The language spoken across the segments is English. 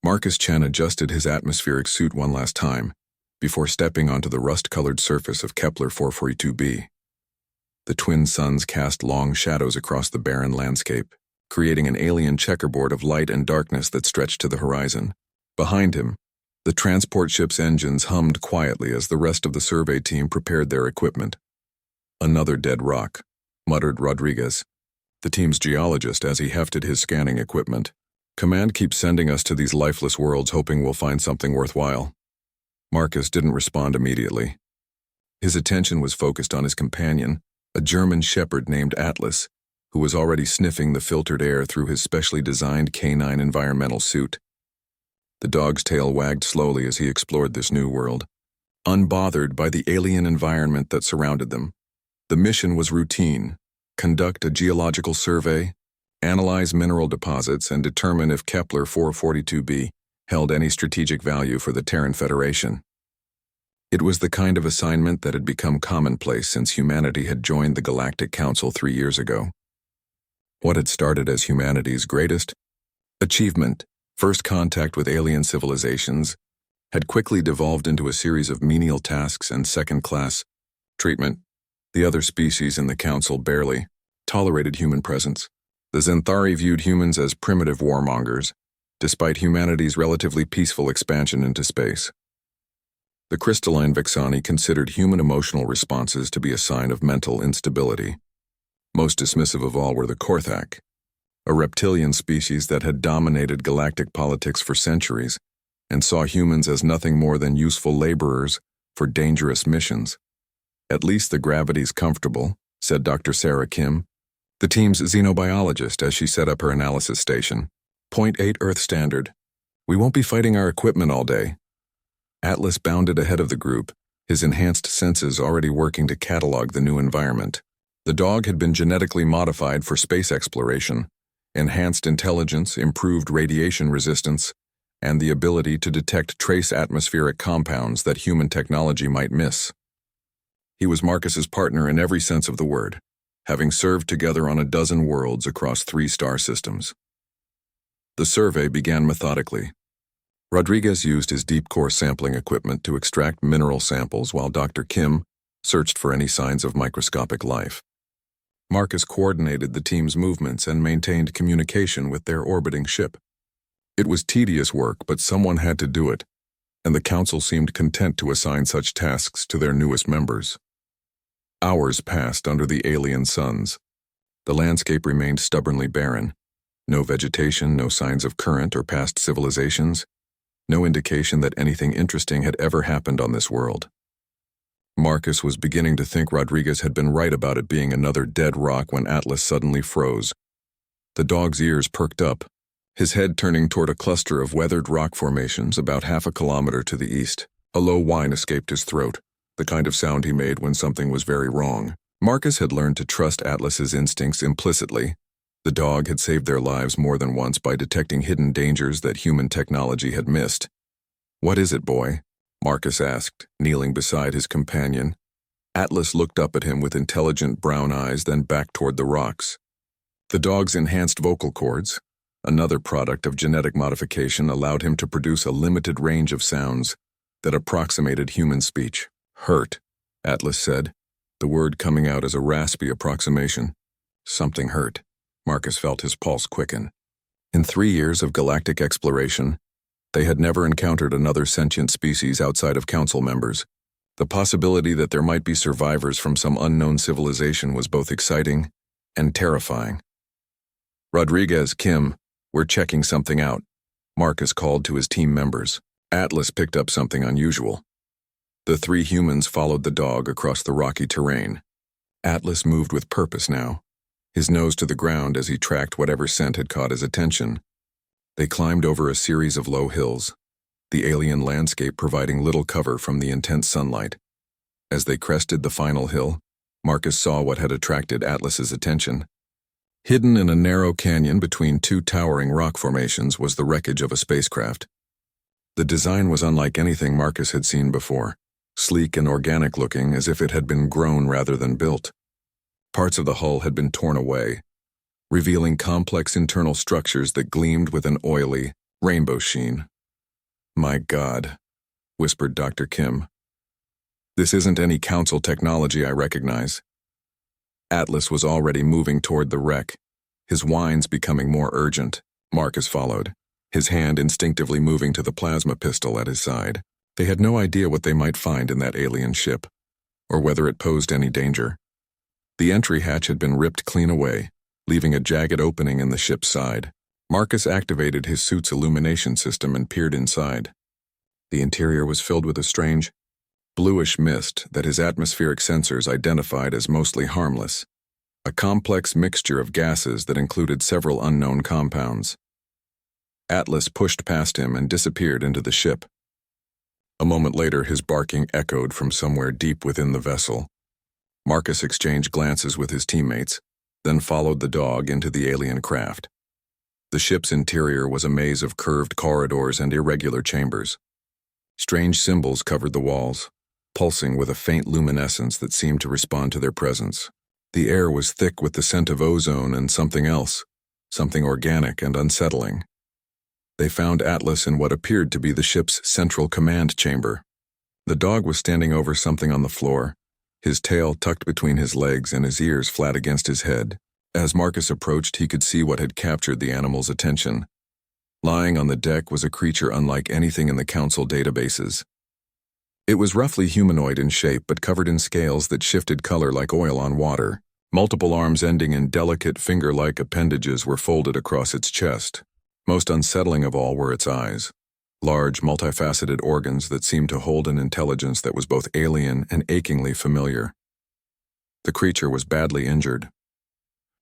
Marcus Chen adjusted his atmospheric suit one last time, before stepping onto the rust-colored surface of Kepler 442b. The twin suns cast long shadows across the barren landscape, creating an alien checkerboard of light and darkness that stretched to the horizon. Behind him, the transport ship's engines hummed quietly as the rest of the survey team prepared their equipment. "Another dead rock," muttered Rodriguez, the team's geologist, as he hefted his scanning equipment. "Command keeps sending us to these lifeless worlds hoping we'll find something worthwhile." Marcus didn't respond immediately. His attention was focused on his companion, a German shepherd named Atlas, who was already sniffing the filtered air through his specially designed canine environmental suit. The dog's tail wagged slowly as he explored this new world, unbothered by the alien environment that surrounded them. The mission was routine: conduct a geological survey, analyze mineral deposits, and determine if Kepler 442b held any strategic value for the Terran Federation. It was the kind of assignment that had become commonplace since humanity had joined the Galactic Council 3 years ago. What had started as humanity's greatest achievement, first contact with alien civilizations, had quickly devolved into a series of menial tasks and second-class treatment. The other species in the Council barely tolerated human presence. The Xanthari viewed humans as primitive warmongers, despite humanity's relatively peaceful expansion into space. The crystalline Vexani considered human emotional responses to be a sign of mental instability. Most dismissive of all were the Korthak, a reptilian species that had dominated galactic politics for centuries and saw humans as nothing more than useful laborers for dangerous missions. "At least the gravity's comfortable," said Dr. Sarah Kim, the team's xenobiologist, as she set up her analysis station. "0.8 Earth standard. We won't be fighting our equipment all day." Atlas bounded ahead of the group, his enhanced senses already working to catalog the new environment. The dog had been genetically modified for space exploration, enhanced intelligence, improved radiation resistance, and the ability to detect trace atmospheric compounds that human technology might miss. He was Marcus's partner in every sense of the word, having served together on a dozen worlds across 3 star systems. The survey began methodically. Rodriguez used his deep core sampling equipment to extract mineral samples while Dr. Kim searched for any signs of microscopic life. Marcus coordinated the team's movements and maintained communication with their orbiting ship. It was tedious work, but someone had to do it, and the Council seemed content to assign such tasks to their newest members. Hours passed under the alien suns. The landscape remained stubbornly barren. No vegetation, no signs of current or past civilizations, no indication that anything interesting had ever happened on this world. Marcus was beginning to think Rodriguez had been right about it being another dead rock when Atlas suddenly froze. The dog's ears perked up, his head turning toward a cluster of weathered rock formations about half a kilometer to the east. A low whine escaped his throat, the kind of sound he made when something was very wrong. Marcus had learned to trust Atlas's instincts implicitly. The dog had saved their lives more than once by detecting hidden dangers that human technology had missed. "What is it, boy?" Marcus asked, kneeling beside his companion. Atlas looked up at him with intelligent brown eyes, then back toward the rocks. The dog's enhanced vocal cords, another product of genetic modification, allowed him to produce a limited range of sounds that approximated human speech. "Hurt," Atlas said, the word coming out as a raspy approximation. Something hurt. Marcus felt his pulse quicken. In 3 years of galactic exploration, they had never encountered another sentient species outside of Council members. The possibility that there might be survivors from some unknown civilization was both exciting and terrifying. "Rodriguez, Kim, we're checking something out," Marcus called to his team members. Atlas picked up something unusual. The 3 humans followed the dog across the rocky terrain. Atlas moved with purpose now, his nose to the ground as he tracked whatever scent had caught his attention. They climbed over a series of low hills, the alien landscape providing little cover from the intense sunlight. As they crested the final hill, Marcus saw what had attracted Atlas's attention. Hidden in a narrow canyon between 2 towering rock formations was the wreckage of a spacecraft. The design was unlike anything Marcus had seen before, sleek and organic-looking, as if it had been grown rather than built. Parts of the hull had been torn away, revealing complex internal structures that gleamed with an oily, rainbow sheen. My God, whispered Dr. Kim. This isn't any council technology I recognize. Atlas was already moving toward the wreck, his whines becoming more urgent. Marcus followed, his hand instinctively moving to the plasma pistol at his side. They had no idea what they might find in that alien ship, or whether it posed any danger. The entry hatch had been ripped clean away, leaving a jagged opening in the ship's side. Marcus activated his suit's illumination system and peered inside. The interior was filled with a strange, bluish mist that his atmospheric sensors identified as mostly harmless, a complex mixture of gases that included several unknown compounds. Atlas pushed past him and disappeared into the ship. A moment later, his barking echoed from somewhere deep within the vessel. Marcus exchanged glances with his teammates, then followed the dog into the alien craft. The ship's interior was a maze of curved corridors and irregular chambers. Strange symbols covered the walls, pulsing with a faint luminescence that seemed to respond to their presence. The air was thick with the scent of ozone and something else, something organic and unsettling. They found Atlas in what appeared to be the ship's central command chamber. The dog was standing over something on the floor, his tail tucked between his legs and his ears flat against his head. As Marcus approached, he could see what had captured the animal's attention. Lying on the deck was a creature unlike anything in the council databases. It was roughly humanoid in shape but covered in scales that shifted color like oil on water. Multiple arms ending in delicate finger-like appendages were folded across its chest. Most unsettling of all were its eyes, large, multifaceted organs that seemed to hold an intelligence that was both alien and achingly familiar. The creature was badly injured.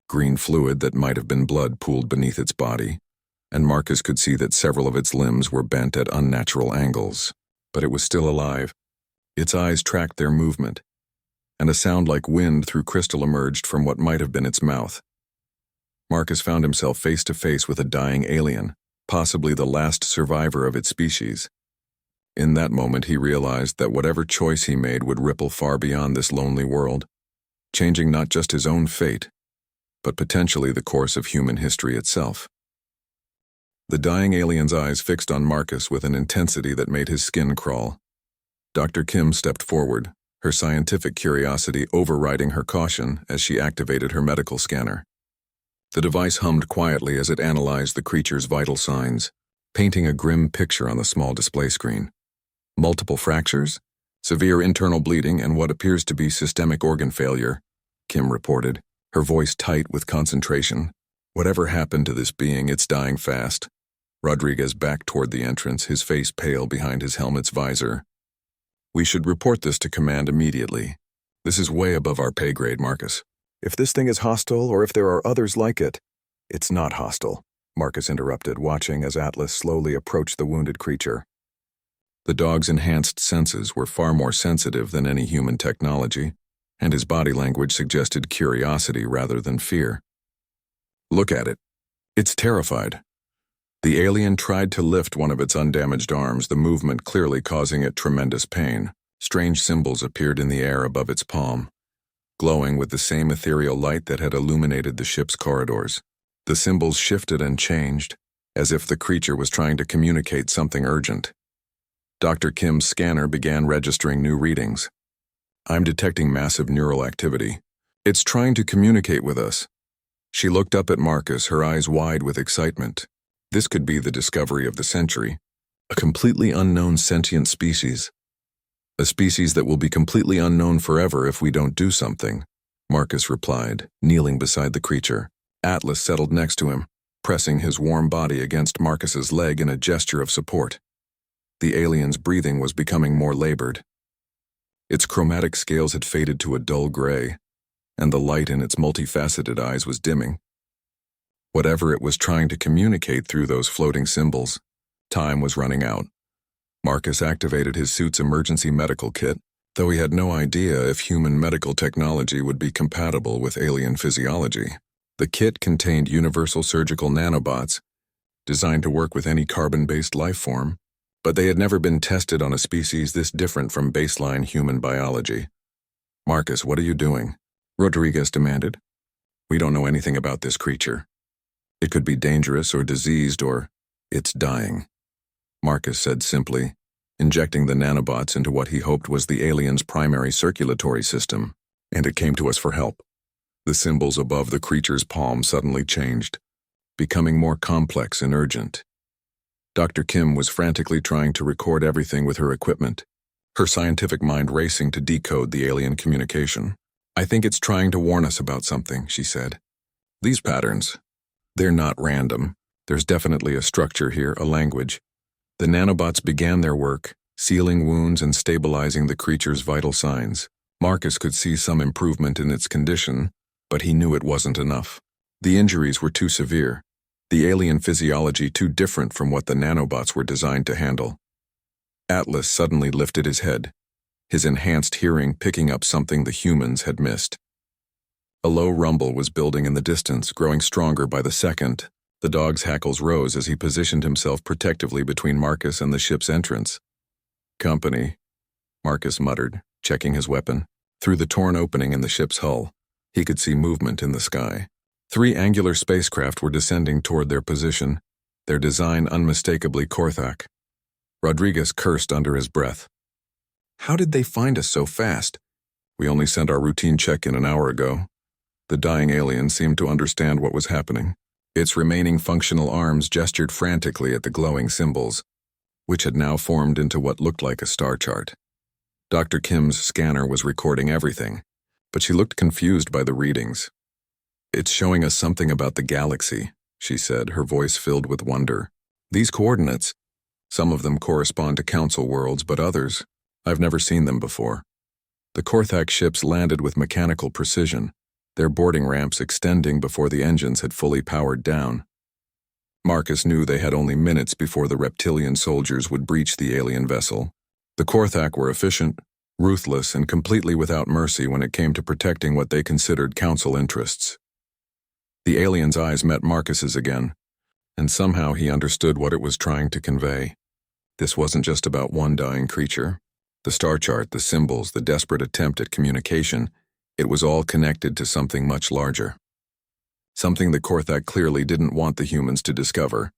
Green fluid that might have been blood pooled beneath its body, and Marcus could see that several of its limbs were bent at unnatural angles. But it was still alive. Its eyes tracked their movement, and a sound like wind through crystal emerged from what might have been its mouth. Marcus found himself face to face with a dying alien, possibly the last survivor of its species. In that moment, he realized that whatever choice he made would ripple far beyond this lonely world, changing not just his own fate, but potentially the course of human history itself. The dying alien's eyes fixed on Marcus with an intensity that made his skin crawl. Dr. Kim stepped forward, her scientific curiosity overriding her caution as she activated her medical scanner. The device hummed quietly as it analyzed the creature's vital signs, painting a grim picture on the small display screen. Multiple fractures, severe internal bleeding, and what appears to be systemic organ failure, Kim reported, her voice tight with concentration. Whatever happened to this being, it's dying fast. Rodriguez backed toward the entrance, his face pale behind his helmet's visor. We should report this to command immediately. This is way above our pay grade, Marcus. If this thing is hostile, or if there are others like it. It's not hostile, Marcus interrupted, watching as Atlas slowly approached the wounded creature. The dog's enhanced senses were far more sensitive than any human technology, and his body language suggested curiosity rather than fear. Look at it. It's terrified. The alien tried to lift one of its undamaged arms, the movement clearly causing it tremendous pain. Strange symbols appeared in the air above its palm, glowing with the same ethereal light that had illuminated the ship's corridors. The symbols shifted and changed, as if the creature was trying to communicate something urgent. Dr. Kim's scanner began registering new readings. I'm detecting massive neural activity. It's trying to communicate with us. She looked up at Marcus, her eyes wide with excitement. This could be the discovery of the century. A completely unknown sentient species. A species that will be completely unknown forever if we don't do something, Marcus replied, kneeling beside the creature. Atlas settled next to him, pressing his warm body against Marcus's leg in a gesture of support. The alien's breathing was becoming more labored. Its chromatic scales had faded to a dull gray, and the light in its multifaceted eyes was dimming. Whatever it was trying to communicate through those floating symbols, time was running out. Marcus activated his suit's emergency medical kit, though he had no idea if human medical technology would be compatible with alien physiology. The kit contained universal surgical nanobots, designed to work with any carbon-based life form, but they had never been tested on a species this different from baseline human biology. Marcus, what are you doing? Rodriguez demanded. We don't know anything about this creature. It could be dangerous or diseased or it's dying. Marcus said simply, injecting the nanobots into what he hoped was the alien's primary circulatory system. And it came to us for help. The symbols above the creature's palm suddenly changed, becoming more complex and urgent. Dr. Kim was frantically trying to record everything with her equipment, her scientific mind racing to decode the alien communication. "I think it's trying to warn us about something," she said. "These patterns, they're not random. There's definitely a structure here, a language." The nanobots began their work, sealing wounds and stabilizing the creature's vital signs. Marcus could see some improvement in its condition, but he knew it wasn't enough. The injuries were too severe, the alien physiology too different from what the nanobots were designed to handle. Atlas suddenly lifted his head, his enhanced hearing picking up something the humans had missed. A low rumble was building in the distance, growing stronger by the second. The dog's hackles rose as he positioned himself protectively between Marcus and the ship's entrance. "Company," Marcus muttered, checking his weapon. Through the torn opening in the ship's hull, he could see movement in the sky. 3 angular spacecraft were descending toward their position, their design unmistakably Korthak. Rodriguez cursed under his breath. "How did they find us so fast? We only sent our routine check-in an hour ago." The dying alien seemed to understand what was happening. Its remaining functional arms gestured frantically at the glowing symbols, which had now formed into what looked like a star chart. Dr. Kim's scanner was recording everything, but she looked confused by the readings. "It's showing us something about the galaxy," she said, her voice filled with wonder. "These coordinates, some of them correspond to Council worlds, but others, I've never seen them before." The Korthak ships landed with mechanical precision, their boarding ramps extending before the engines had fully powered down. Marcus knew they had only minutes before the reptilian soldiers would breach the alien vessel. The Korthak were efficient, ruthless, and completely without mercy when it came to protecting what they considered Council interests. The alien's eyes met Marcus's again, and somehow he understood what it was trying to convey. This wasn't just about one dying creature. The star chart, the symbols, the desperate attempt at communication, it was all connected to something much larger. Something the Korthak clearly didn't want the humans to discover.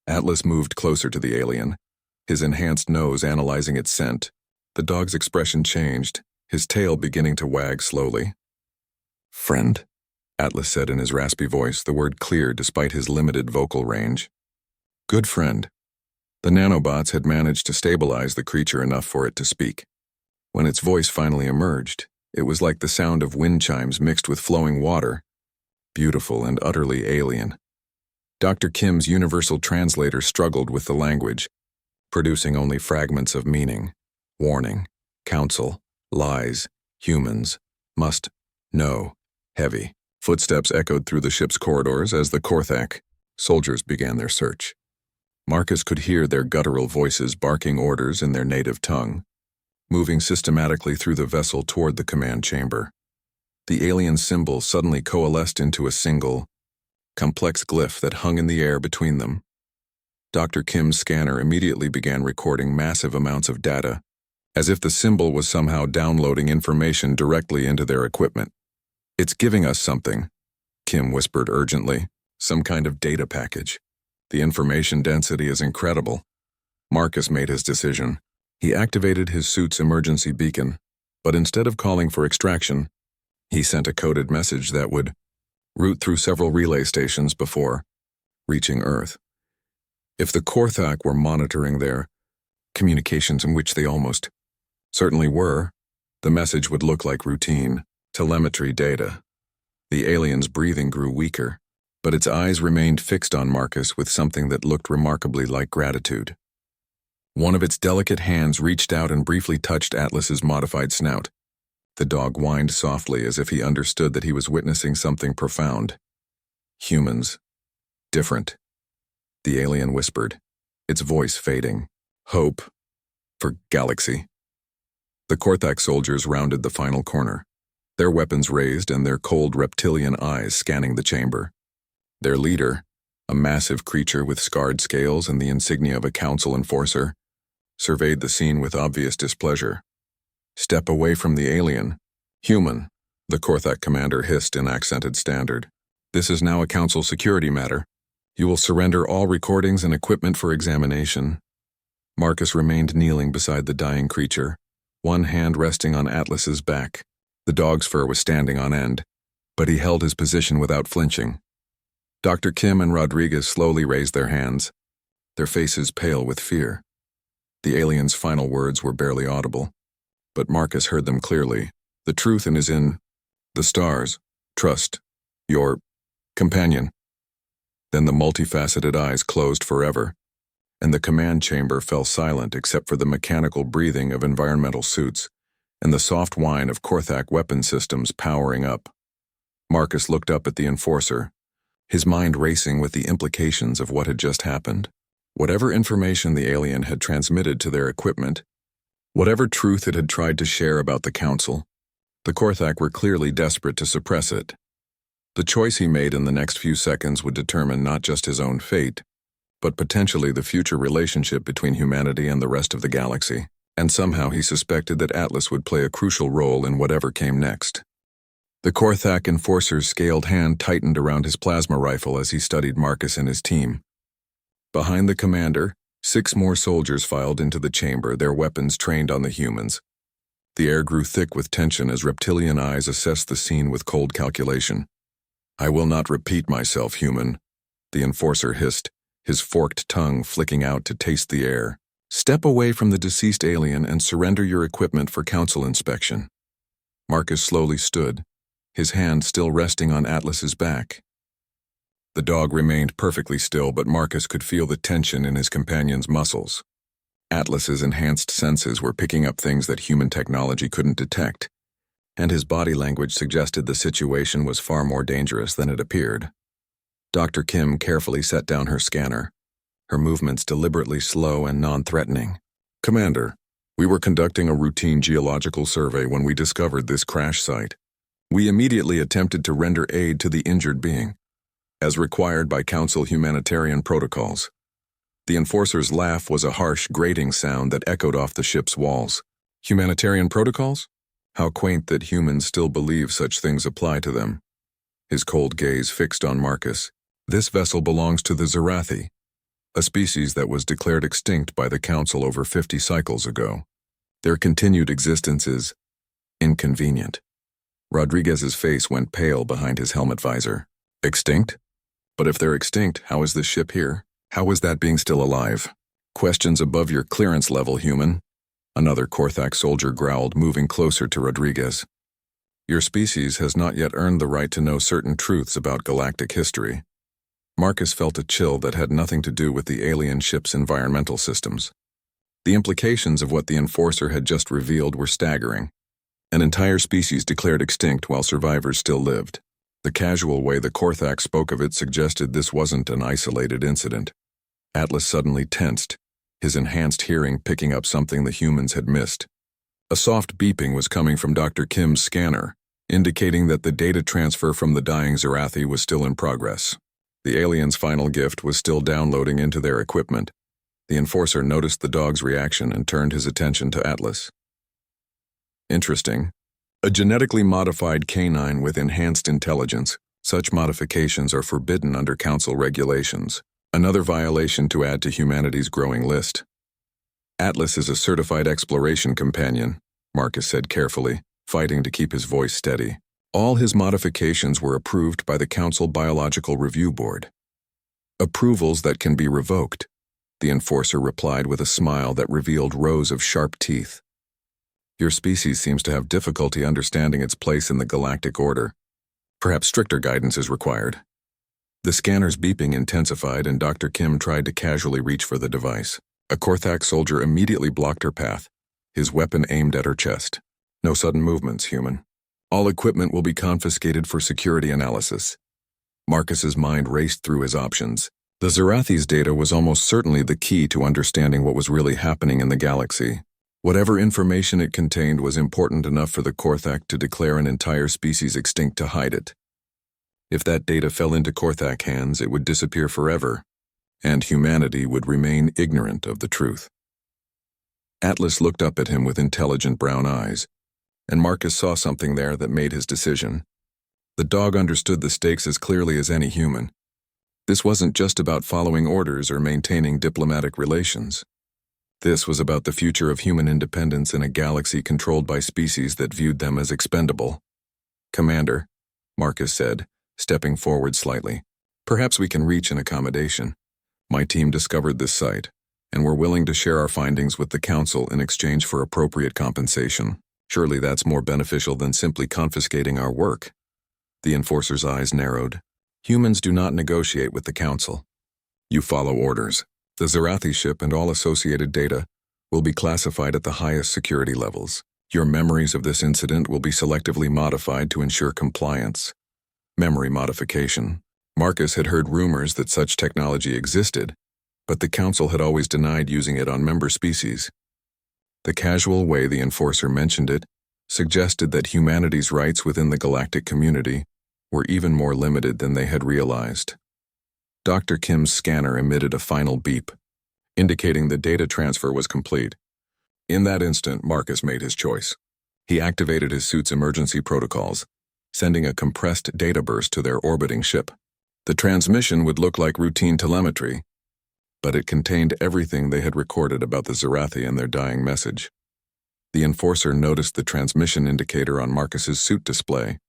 Atlas moved closer to the alien, his enhanced nose analyzing its scent. The dog's expression changed, his tail beginning to wag slowly. "Friend," Atlas said in his raspy voice, the word clear despite his limited vocal range. "Good friend." The nanobots had managed to stabilize the creature enough for it to speak. When its voice finally emerged, it was like the sound of wind chimes mixed with flowing water, beautiful and utterly alien. Dr. Kim's universal translator struggled with the language, producing only fragments of meaning. Warning, council, lies, humans, must, no, heavy. Footsteps echoed through the ship's corridors as the Korthak soldiers began their search. Marcus could hear their guttural voices barking orders in their native tongue, moving systematically through the vessel toward the command chamber. The alien symbol suddenly coalesced into a single, complex glyph that hung in the air between them. Dr. Kim's scanner immediately began recording massive amounts of data, as if the symbol was somehow downloading information directly into their equipment. "It's giving us something," Kim whispered urgently, "some kind of data package. The information density is incredible." Marcus made his decision. He activated his suit's emergency beacon, but instead of calling for extraction, he sent a coded message that would route through several relay stations before reaching Earth. If the Korthak were monitoring their communications, in which they almost certainly were, the message would look like routine telemetry data. The alien's breathing grew weaker, but its eyes remained fixed on Marcus with something that looked remarkably like gratitude. One of its delicate hands reached out and briefly touched Atlas's modified snout. The dog whined softly as if he understood that he was witnessing something profound. "Humans. Different," the alien whispered, its voice fading. "Hope. For galaxy." The Korthak soldiers rounded the final corner, their weapons raised and their cold reptilian eyes scanning the chamber. Their leader, a massive creature with scarred scales and the insignia of a council enforcer, surveyed the scene with obvious displeasure. "Step away from the alien. Human," the Korthak commander hissed in accented standard. "This is now a council security matter. You will surrender all recordings and equipment for examination." Marcus remained kneeling beside the dying creature, one hand resting on Atlas's back. The dog's fur was standing on end, but he held his position without flinching. Dr. Kim and Rodriguez slowly raised their hands, their faces pale with fear. The alien's final words were barely audible, but Marcus heard them clearly. The truth is in the stars. Trust your companion. Then the multifaceted eyes closed forever, and the command chamber fell silent except for the mechanical breathing of environmental suits and the soft whine of Korthak weapon systems powering up. Marcus looked up at the Enforcer, his mind racing with the implications of what had just happened. Whatever information the alien had transmitted to their equipment, whatever truth it had tried to share about the Council, the Korthak were clearly desperate to suppress it. The choice he made in the next few seconds would determine not just his own fate, but potentially the future relationship between humanity and the rest of the galaxy, and somehow he suspected that Atlas would play a crucial role in whatever came next. The Korthak Enforcer's scaled hand tightened around his plasma rifle as he studied Marcus and his team. Behind the commander, 6 more soldiers filed into the chamber, their weapons trained on the humans. The air grew thick with tension as reptilian eyes assessed the scene with cold calculation. "I will not repeat myself, human," the Enforcer hissed, his forked tongue flicking out to taste the air. "Step away from the deceased alien and surrender your equipment for Council inspection." Marcus slowly stood, his hand still resting on Atlas's back. The dog remained perfectly still, but Marcus could feel the tension in his companion's muscles. Atlas's enhanced senses were picking up things that human technology couldn't detect, and his body language suggested the situation was far more dangerous than it appeared. Dr. Kim carefully set down her scanner, her movements deliberately slow and non-threatening. "Commander, we were conducting a routine geological survey when we discovered this crash site. We immediately attempted to render aid to the injured being, as required by Council humanitarian protocols." The Enforcer's laugh was a harsh, grating sound that echoed off the ship's walls. "Humanitarian protocols? How quaint that humans still believe such things apply to them." His cold gaze fixed on Marcus. "This vessel belongs to the Zerathi, a species that was declared extinct by the Council over 50 cycles ago. Their continued existence is inconvenient." Rodriguez's face went pale behind his helmet visor. "Extinct? But if they're extinct, how is this ship here? How is that being still alive?" "Questions above your clearance level, human," another Korthak soldier growled, moving closer to Rodriguez. "Your species has not yet earned the right to know certain truths about galactic history." Marcus felt a chill that had nothing to do with the alien ship's environmental systems. The implications of what the Enforcer had just revealed were staggering. An entire species declared extinct while survivors still lived. The casual way the Korthak spoke of it suggested this wasn't an isolated incident. Atlas suddenly tensed, his enhanced hearing picking up something the humans had missed. A soft beeping was coming from Dr. Kim's scanner, indicating that the data transfer from the dying Zerathi was still in progress. The alien's final gift was still downloading into their equipment. The Enforcer noticed the dog's reaction and turned his attention to Atlas. "Interesting. A genetically modified canine with enhanced intelligence. Such modifications are forbidden under Council regulations. Another violation to add to humanity's growing list." "Atlas is a certified exploration companion," Marcus said carefully, fighting to keep his voice steady. "All his modifications were approved by the Council Biological Review Board." "Approvals that can be revoked," the Enforcer replied with a smile that revealed rows of sharp teeth. "Your species seems to have difficulty understanding its place in the galactic order. Perhaps stricter guidance is required." The scanner's beeping intensified and Dr. Kim tried to casually reach for the device. A Korthak soldier immediately blocked her path, his weapon aimed at her chest. "No sudden movements, human. All equipment will be confiscated for security analysis." Marcus's mind raced through his options. The Zerathi's data was almost certainly the key to understanding what was really happening in the galaxy. Whatever information it contained was important enough for the Korthak to declare an entire species extinct to hide it. If that data fell into Korthak hands, it would disappear forever, and humanity would remain ignorant of the truth. Atlas looked up at him with intelligent brown eyes, and Marcus saw something there that made his decision. The dog understood the stakes as clearly as any human. This wasn't just about following orders or maintaining diplomatic relations. This was about the future of human independence in a galaxy controlled by species that viewed them as expendable. "Commander," Marcus said, stepping forward slightly, "perhaps we can reach an accommodation. My team discovered this site, and we're willing to share our findings with the Council in exchange for appropriate compensation. Surely that's more beneficial than simply confiscating our work." The Enforcer's eyes narrowed. "Humans do not negotiate with the Council. You follow orders. The Zarathi ship and all associated data will be classified at the highest security levels. Your memories of this incident will be selectively modified to ensure compliance." Memory modification. Marcus had heard rumors that such technology existed, but the Council had always denied using it on member species. The casual way the Enforcer mentioned it suggested that humanity's rights within the galactic community were even more limited than they had realized. Dr. Kim's scanner emitted a final beep, indicating the data transfer was complete. In that instant, Marcus made his choice. He activated his suit's emergency protocols, sending a compressed data burst to their orbiting ship. The transmission would look like routine telemetry, but it contained everything they had recorded about the Zarathi and their dying message. The Enforcer noticed the transmission indicator on Marcus's suit display.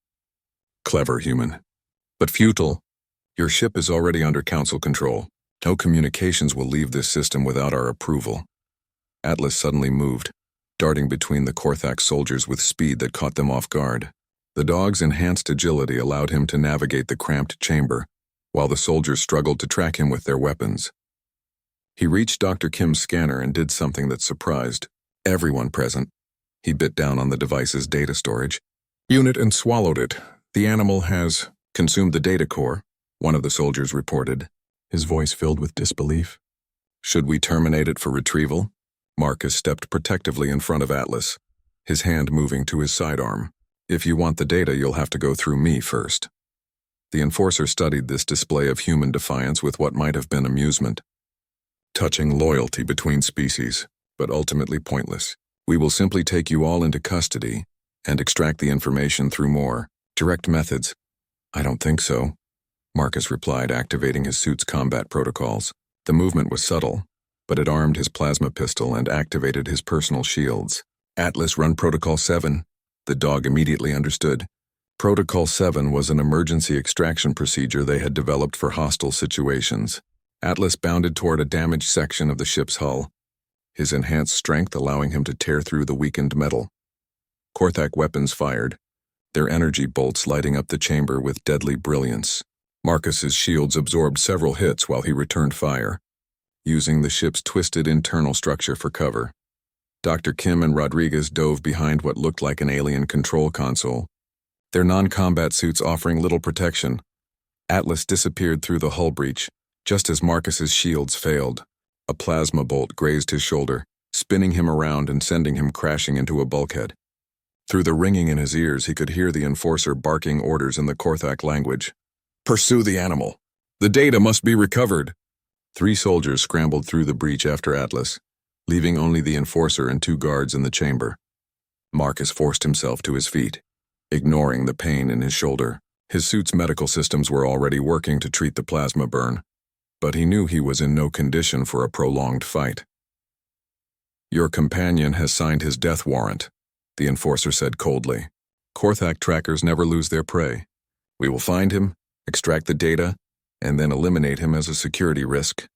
"Clever human, but futile. Your ship is already under Council control. No communications will leave this system without our approval." Atlas suddenly moved, darting between the Korthak soldiers with speed that caught them off guard. The dog's enhanced agility allowed him to navigate the cramped chamber, while the soldiers struggled to track him with their weapons. He reached Dr. Kim's scanner and did something that surprised everyone present. He bit down on the device's data storage unit and swallowed it. "The animal has consumed the data core," one of the soldiers reported, his voice filled with disbelief. "Should we terminate it for retrieval?" Marcus stepped protectively in front of Atlas, his hand moving to his sidearm. "If you want the data, you'll have to go through me first." The Enforcer studied this display of human defiance with what might have been amusement. "Touching loyalty between species, but ultimately pointless. We will simply take you all into custody and extract the information through more direct methods." "I don't think so," Marcus replied, activating his suit's combat protocols. The movement was subtle, but it armed his plasma pistol and activated his personal shields. "Atlas, run Protocol 7. The dog immediately understood. Protocol 7 was an emergency extraction procedure they had developed for hostile situations. Atlas bounded toward a damaged section of the ship's hull, his enhanced strength allowing him to tear through the weakened metal. Korthak weapons fired, their energy bolts lighting up the chamber with deadly brilliance. Marcus's shields absorbed several hits while he returned fire, using the ship's twisted internal structure for cover. Dr. Kim and Rodriguez dove behind what looked like an alien control console, their non-combat suits offering little protection. Atlas disappeared through the hull breach, just as Marcus's shields failed. A plasma bolt grazed his shoulder, spinning him around and sending him crashing into a bulkhead. Through the ringing in his ears, he could hear the Enforcer barking orders in the Korthak language. "Pursue the animal. The data must be recovered." 3 soldiers scrambled through the breach after Atlas, leaving only the Enforcer and 2 guards in the chamber. Marcus forced himself to his feet, ignoring the pain in his shoulder. His suit's medical systems were already working to treat the plasma burn, but he knew he was in no condition for a prolonged fight. "Your companion has signed his death warrant," the Enforcer said coldly. "Korthak trackers never lose their prey. We will find him, extract the data, and then eliminate him as a security risk."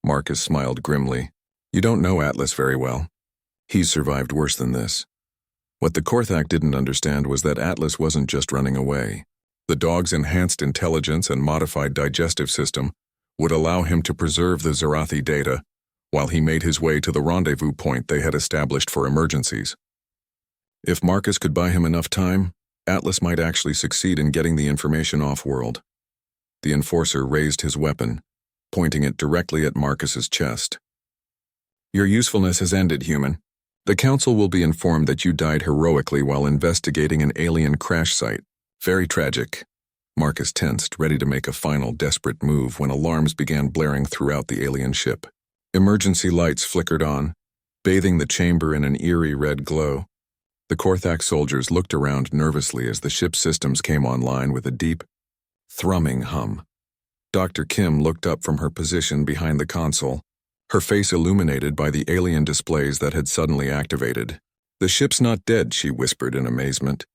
Marcus smiled grimly. "You don't know Atlas very well. He's survived worse than this." What the Korthak didn't understand was that Atlas wasn't just running away. The dog's enhanced intelligence and modified digestive system would allow him to preserve the Zarathi data while he made his way to the rendezvous point they had established for emergencies. If Marcus could buy him enough time, Atlas might actually succeed in getting the information off-world. The Enforcer raised his weapon, pointing it directly at Marcus's chest. "Your usefulness has ended, human. The Council will be informed that you died heroically while investigating an alien crash site. Very tragic." Marcus tensed, ready to make a final desperate move when alarms began blaring throughout the alien ship. Emergency lights flickered on, bathing the chamber in an eerie red glow. The Korthak soldiers looked around nervously as the ship's systems came online with a deep, thrumming hum. Dr. Kim looked up from her position behind the console, her face illuminated by the alien displays that had suddenly activated. "The ship's not dead," she whispered in amazement.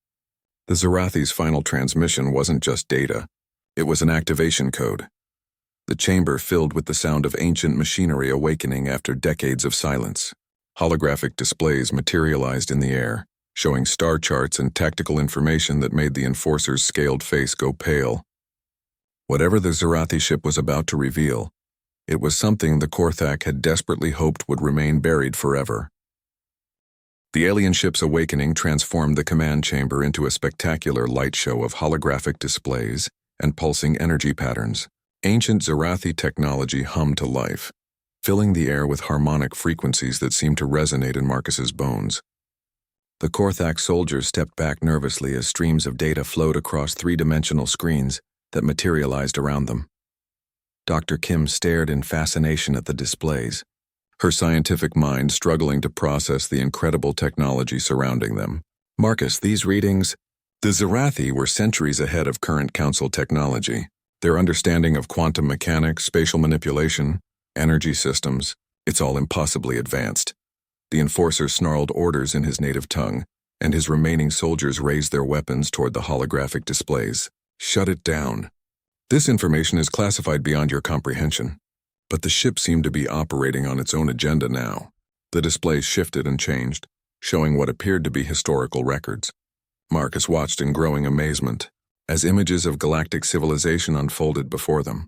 The Zorathi's final transmission wasn't just data. It was an activation code. The chamber filled with the sound of ancient machinery awakening after decades of silence. Holographic displays materialized in the air, showing star charts and tactical information that made the Enforcer's scaled face go pale. Whatever the Zorathi ship was about to reveal, it was something the Korthak had desperately hoped would remain buried forever. The alien ship's awakening transformed the command chamber into a spectacular light show of holographic displays and pulsing energy patterns. Ancient Zorathi technology hummed to life, filling the air with harmonic frequencies that seemed to resonate in Marcus's bones. The Korthak soldiers stepped back nervously as streams of data flowed across three-dimensional screens that materialized around them. Dr. Kim stared in fascination at the displays, her scientific mind struggling to process the incredible technology surrounding them. "Marcus, these readings..." The Zorathi were centuries ahead of current Council technology. Their understanding of quantum mechanics, spatial manipulation, energy systems, it's all impossibly advanced. The Enforcer snarled orders in his native tongue, and his remaining soldiers raised their weapons toward the holographic displays. "Shut it down. This information is classified beyond your comprehension." But the ship seemed to be operating on its own agenda now. The displays shifted and changed, showing what appeared to be historical records. Marcus watched in growing amazement as images of galactic civilization unfolded before them.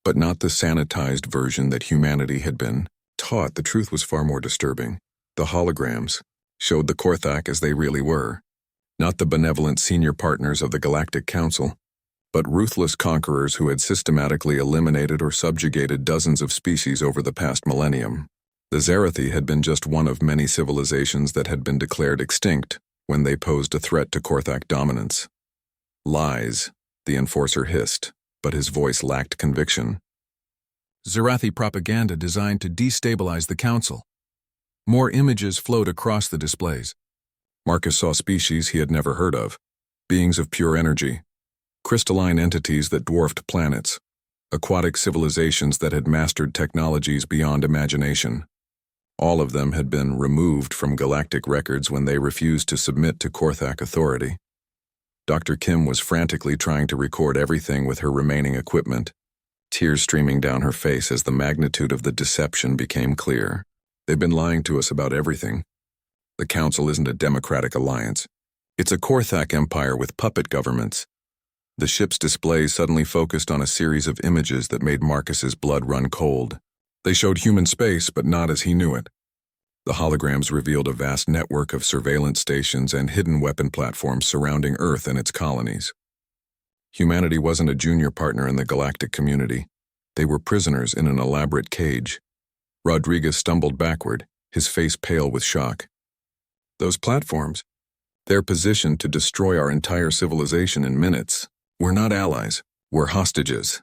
But not the sanitized version that humanity had been taught. The truth was far more disturbing. The holograms showed the Korthak as they really were, not the benevolent senior partners of the Galactic Council, but ruthless conquerors who had systematically eliminated or subjugated dozens of species over the past millennium. The Zorathi had been just one of many civilizations that had been declared extinct when they posed a threat to Korthak dominance. "Lies," the Enforcer hissed, but his voice lacked conviction. "Zorathi propaganda designed to destabilize the Council." More images flowed across the displays. Marcus saw species he had never heard of, beings of pure energy, crystalline entities that dwarfed planets, aquatic civilizations that had mastered technologies beyond imagination. All of them had been removed from galactic records when they refused to submit to Korthak authority. Dr. Kim was frantically trying to record everything with her remaining equipment, tears streaming down her face as the magnitude of the deception became clear. "They've been lying to us about everything. The Council isn't a democratic alliance. It's a Korthak empire with puppet governments." The ship's displays suddenly focused on a series of images that made Marcus's blood run cold. They showed human space, but not as he knew it. The holograms revealed a vast network of surveillance stations and hidden weapon platforms surrounding Earth and its colonies. Humanity wasn't a junior partner in the galactic community. They were prisoners in an elaborate cage. Rodriguez stumbled backward, his face pale with shock. "Those platforms, they're positioned to destroy our entire civilization in minutes. We're not allies, we're hostages."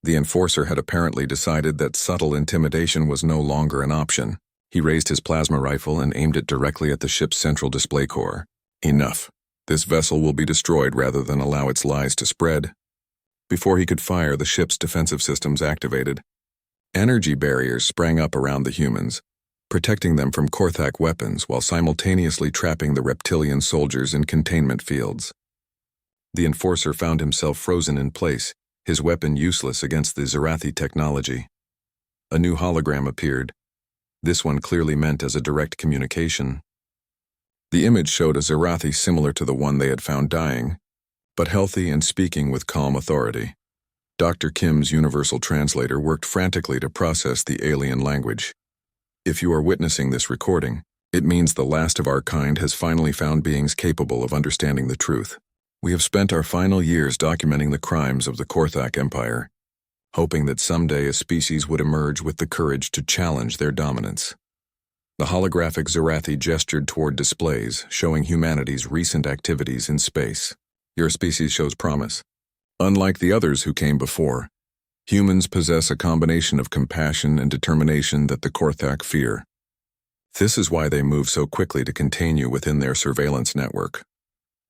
The Enforcer had apparently decided that subtle intimidation was no longer an option. He raised his plasma rifle and aimed it directly at the ship's central display core. "Enough. This vessel will be destroyed rather than allow its lies to spread." Before he could fire, the ship's defensive systems activated. Energy barriers sprang up around the humans, protecting them from Korthak weapons while simultaneously trapping the reptilian soldiers in containment fields. The Enforcer found himself frozen in place, his weapon useless against the Zorathi technology. A new hologram appeared, this one clearly meant as a direct communication. The image showed a Zorathi similar to the one they had found dying, but healthy and speaking with calm authority. Dr. Kim's universal translator worked frantically to process the alien language. "If you are witnessing this recording, it means the last of our kind has finally found beings capable of understanding the truth. We have spent our final years documenting the crimes of the Korthak Empire, hoping that someday a species would emerge with the courage to challenge their dominance." The holographic Zorathi gestured toward displays, showing humanity's recent activities in space. "Your species shows promise. Unlike the others who came before, humans possess a combination of compassion and determination that the Korthak fear. This is why they move so quickly to contain you within their surveillance network."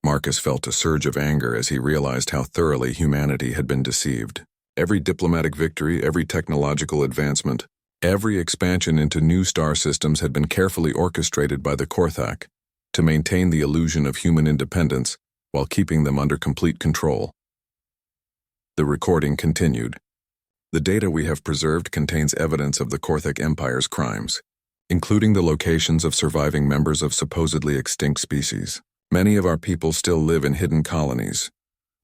Marcus felt a surge of anger as he realized how thoroughly humanity had been deceived. Every diplomatic victory, every technological advancement, Every expansion into new star systems had been carefully orchestrated by the Korthak to maintain the illusion of human independence while keeping them under complete control. The recording continued. The data we have preserved contains evidence of the Korthak Empire's crimes, including the locations of surviving members of supposedly extinct species. Many of our people still live in hidden colonies,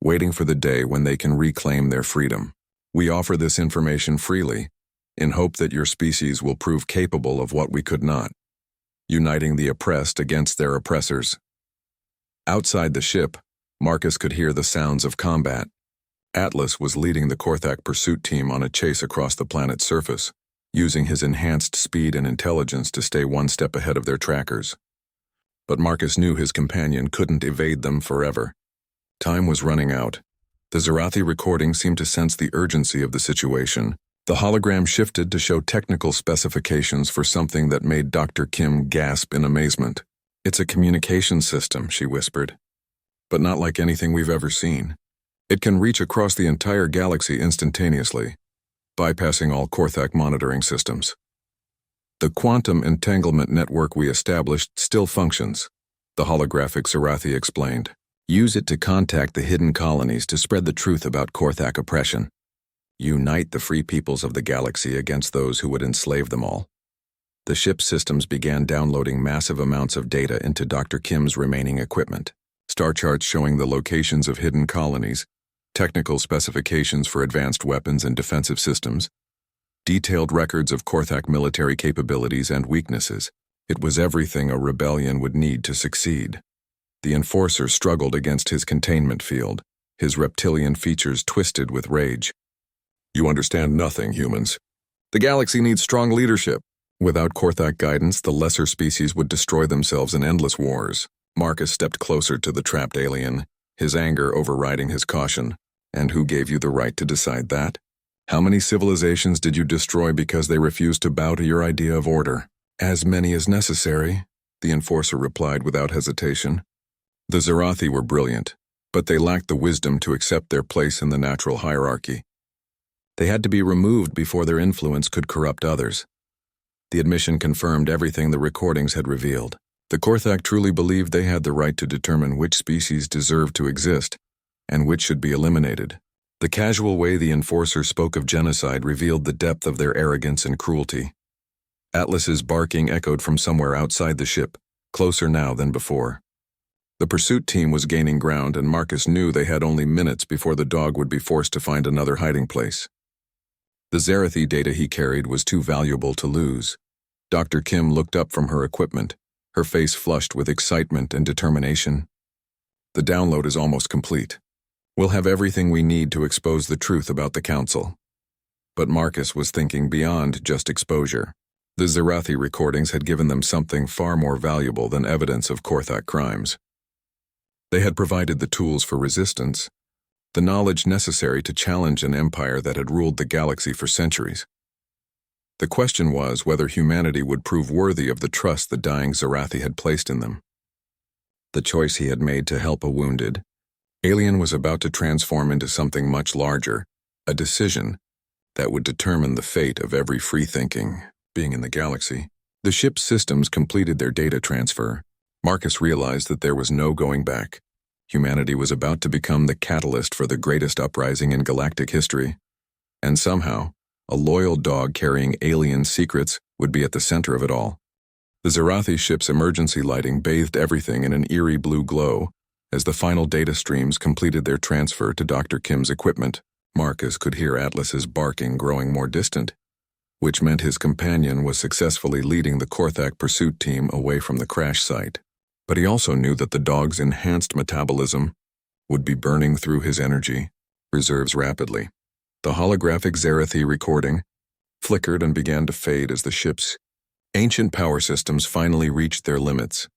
waiting for the day when they can reclaim their freedom. We offer this information freely, in hope that your species will prove capable of what we could not, uniting the oppressed against their oppressors. Outside the ship, Marcus could hear the sounds of combat. Atlas was leading the Korthak pursuit team on a chase across the planet's surface, using his enhanced speed and intelligence to stay one step ahead of their trackers. But Marcus knew his companion couldn't evade them forever. Time was running out. The Zarathi recording seemed to sense the urgency of the situation. The hologram shifted to show technical specifications for something that made Dr. Kim gasp in amazement. "It's a communication system," she whispered. "But not like anything we've ever seen. It can reach across the entire galaxy instantaneously, bypassing all Korthak monitoring systems. The quantum entanglement network we established still functions," the holographic Zarathi explained. "Use it to contact the hidden colonies to spread the truth about Korthak oppression. Unite the free peoples of the galaxy against those who would enslave them all." The ship's systems began downloading massive amounts of data into Dr. Kim's remaining equipment. Star charts showing the locations of hidden colonies, technical specifications for advanced weapons and defensive systems, detailed records of Korthak military capabilities and weaknesses. It was everything a rebellion would need to succeed. The Enforcer struggled against his containment field, his reptilian features twisted with rage. "You understand nothing, humans. The galaxy needs strong leadership. Without Korthak guidance, the lesser species would destroy themselves in endless wars." Marcus stepped closer to the trapped alien, his anger overriding his caution. "And who gave you the right to decide that? How many civilizations did you destroy because they refused to bow to your idea of order?" "As many as necessary," the Enforcer replied without hesitation. The Zarathi were brilliant, but they lacked the wisdom to accept their place in the natural hierarchy. They had to be removed before their influence could corrupt others. The admission confirmed everything the recordings had revealed. The Korthak truly believed they had the right to determine which species deserved to exist, and which should be eliminated. The casual way the Enforcer spoke of genocide revealed the depth of their arrogance and cruelty. Atlas's barking echoed from somewhere outside the ship, closer now than before. The pursuit team was gaining ground, and Marcus knew they had only minutes before the dog would be forced to find another hiding place. The Zarathi data he carried was too valuable to lose. Dr. Kim looked up from her equipment, her face flushed with excitement and determination. "The download is almost complete. We'll have everything we need to expose the truth about the Council." But Marcus was thinking beyond just exposure. The Zarathi recordings had given them something far more valuable than evidence of Korthak crimes. They had provided the tools for resistance, the knowledge necessary to challenge an empire that had ruled the galaxy for centuries. The question was whether humanity would prove worthy of the trust the dying Zarathi had placed in them. The choice he had made to help a wounded alien was about to transform into something much larger, a decision that would determine the fate of every free-thinking being in the galaxy. The ship's systems completed their data transfer. Marcus realized that there was no going back. Humanity was about to become the catalyst for the greatest uprising in galactic history. And somehow, a loyal dog carrying alien secrets would be at the center of it all. The Zarathi ship's emergency lighting bathed everything in an eerie blue glow. As the final data streams completed their transfer to Dr. Kim's equipment, Marcus could hear Atlas's barking growing more distant, which meant his companion was successfully leading the Korthak pursuit team away from the crash site. But he also knew that the dog's enhanced metabolism would be burning through his energy reserves rapidly. The holographic Zarathi recording flickered and began to fade as the ship's ancient power systems finally reached their limits.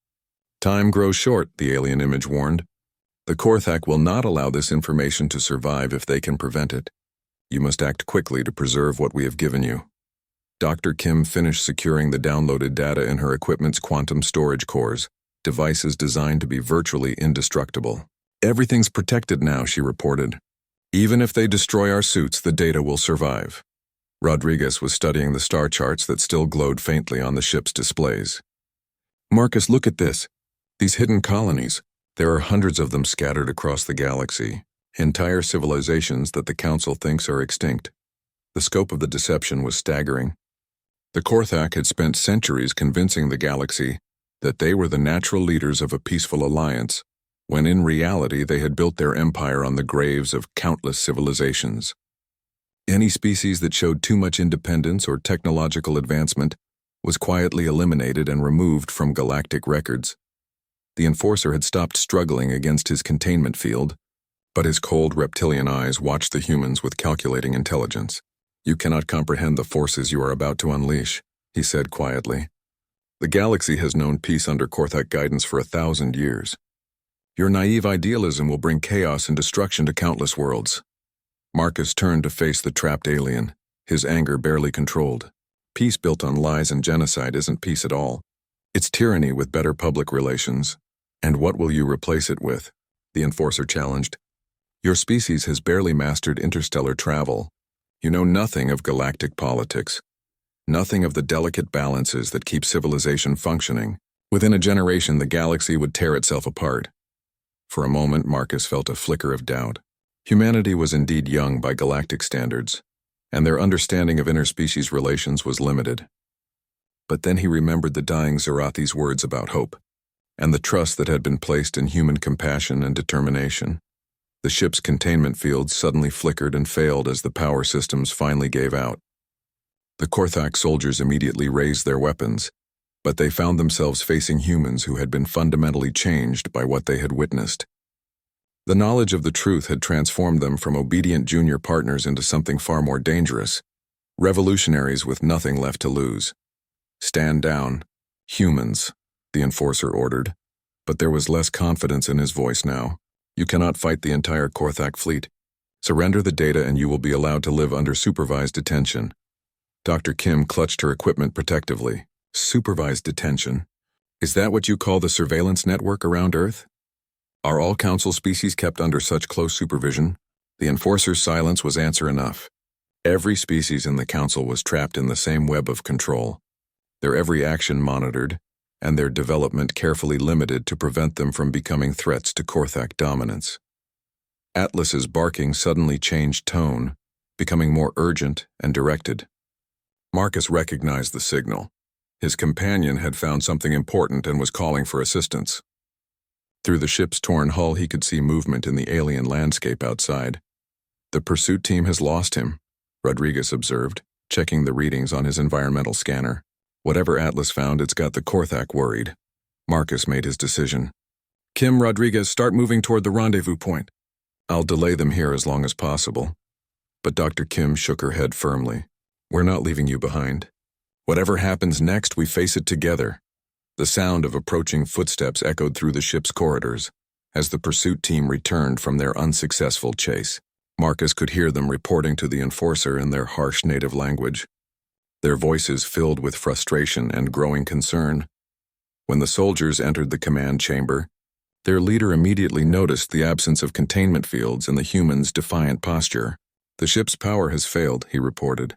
"Time grows short," the alien image warned. "The Korthak will not allow this information to survive if they can prevent it. You must act quickly to preserve what we have given you." Dr. Kim finished securing the downloaded data in her equipment's quantum storage cores, devices designed to be virtually indestructible. "Everything's protected now," she reported. "Even if they destroy our suits, the data will survive." Rodriguez was studying the star charts that still glowed faintly on the ship's displays. Marcus, look at this. These hidden colonies. There are hundreds of them scattered across the galaxy. Entire civilizations that the Council thinks are extinct. The scope of the deception was staggering. The Korthak had spent centuries convincing the galaxy that they were the natural leaders of a peaceful alliance, when in reality they had built their empire on the graves of countless civilizations. Any species that showed too much independence or technological advancement was quietly eliminated and removed from galactic records. The Enforcer had stopped struggling against his containment field, but his cold reptilian eyes watched the humans with calculating intelligence. You cannot comprehend the forces you are about to unleash, he said quietly. The galaxy has known peace under Korthak guidance for 1,000 years. Your naive idealism will bring chaos and destruction to countless worlds. Marcus turned to face the trapped alien, his anger barely controlled. Peace built on lies and genocide isn't peace at all. It's tyranny with better public relations. And what will you replace it with? The Enforcer challenged. Your species has barely mastered interstellar travel. You know nothing of galactic politics. Nothing of the delicate balances that keep civilization functioning. Within a generation, the galaxy would tear itself apart. For a moment, Marcus felt a flicker of doubt. Humanity was indeed young by galactic standards, and their understanding of interspecies relations was limited. But then he remembered the dying Zarathi's words about hope, and the trust that had been placed in human compassion and determination. The ship's containment fields suddenly flickered and failed as the power systems finally gave out. The Korthak soldiers immediately raised their weapons, but they found themselves facing humans who had been fundamentally changed by what they had witnessed. The knowledge of the truth had transformed them from obedient junior partners into something far more dangerous, revolutionaries with nothing left to lose. Stand down, humans, the Enforcer ordered, but there was less confidence in his voice now. You cannot fight the entire Korthak fleet. Surrender the data and you will be allowed to live under supervised detention. Dr. Kim clutched her equipment protectively. Supervised detention? Is that what you call the surveillance network around Earth? Are all Council species kept under such close supervision? The Enforcer's silence was answer enough. Every species in the Council was trapped in the same web of control, their every action monitored, and their development carefully limited to prevent them from becoming threats to Korthak dominance. Atlas's barking suddenly changed tone, becoming more urgent and directed. Marcus recognized the signal. His companion had found something important and was calling for assistance. Through the ship's torn hull, he could see movement in the alien landscape outside. The pursuit team has lost him, Rodriguez observed, checking the readings on his environmental scanner. Whatever Atlas found, it's got the Korthak worried. Marcus made his decision. Kim, Rodriguez, start moving toward the rendezvous point. I'll delay them here as long as possible. But Dr. Kim shook her head firmly. We're not leaving you behind. Whatever happens next, we face it together. The sound of approaching footsteps echoed through the ship's corridors as the pursuit team returned from their unsuccessful chase. Marcus could hear them reporting to the Enforcer in their harsh native language, their voices filled with frustration and growing concern. When the soldiers entered the command chamber, their leader immediately noticed the absence of containment fields and the humans' defiant posture. The ship's power has failed, he reported.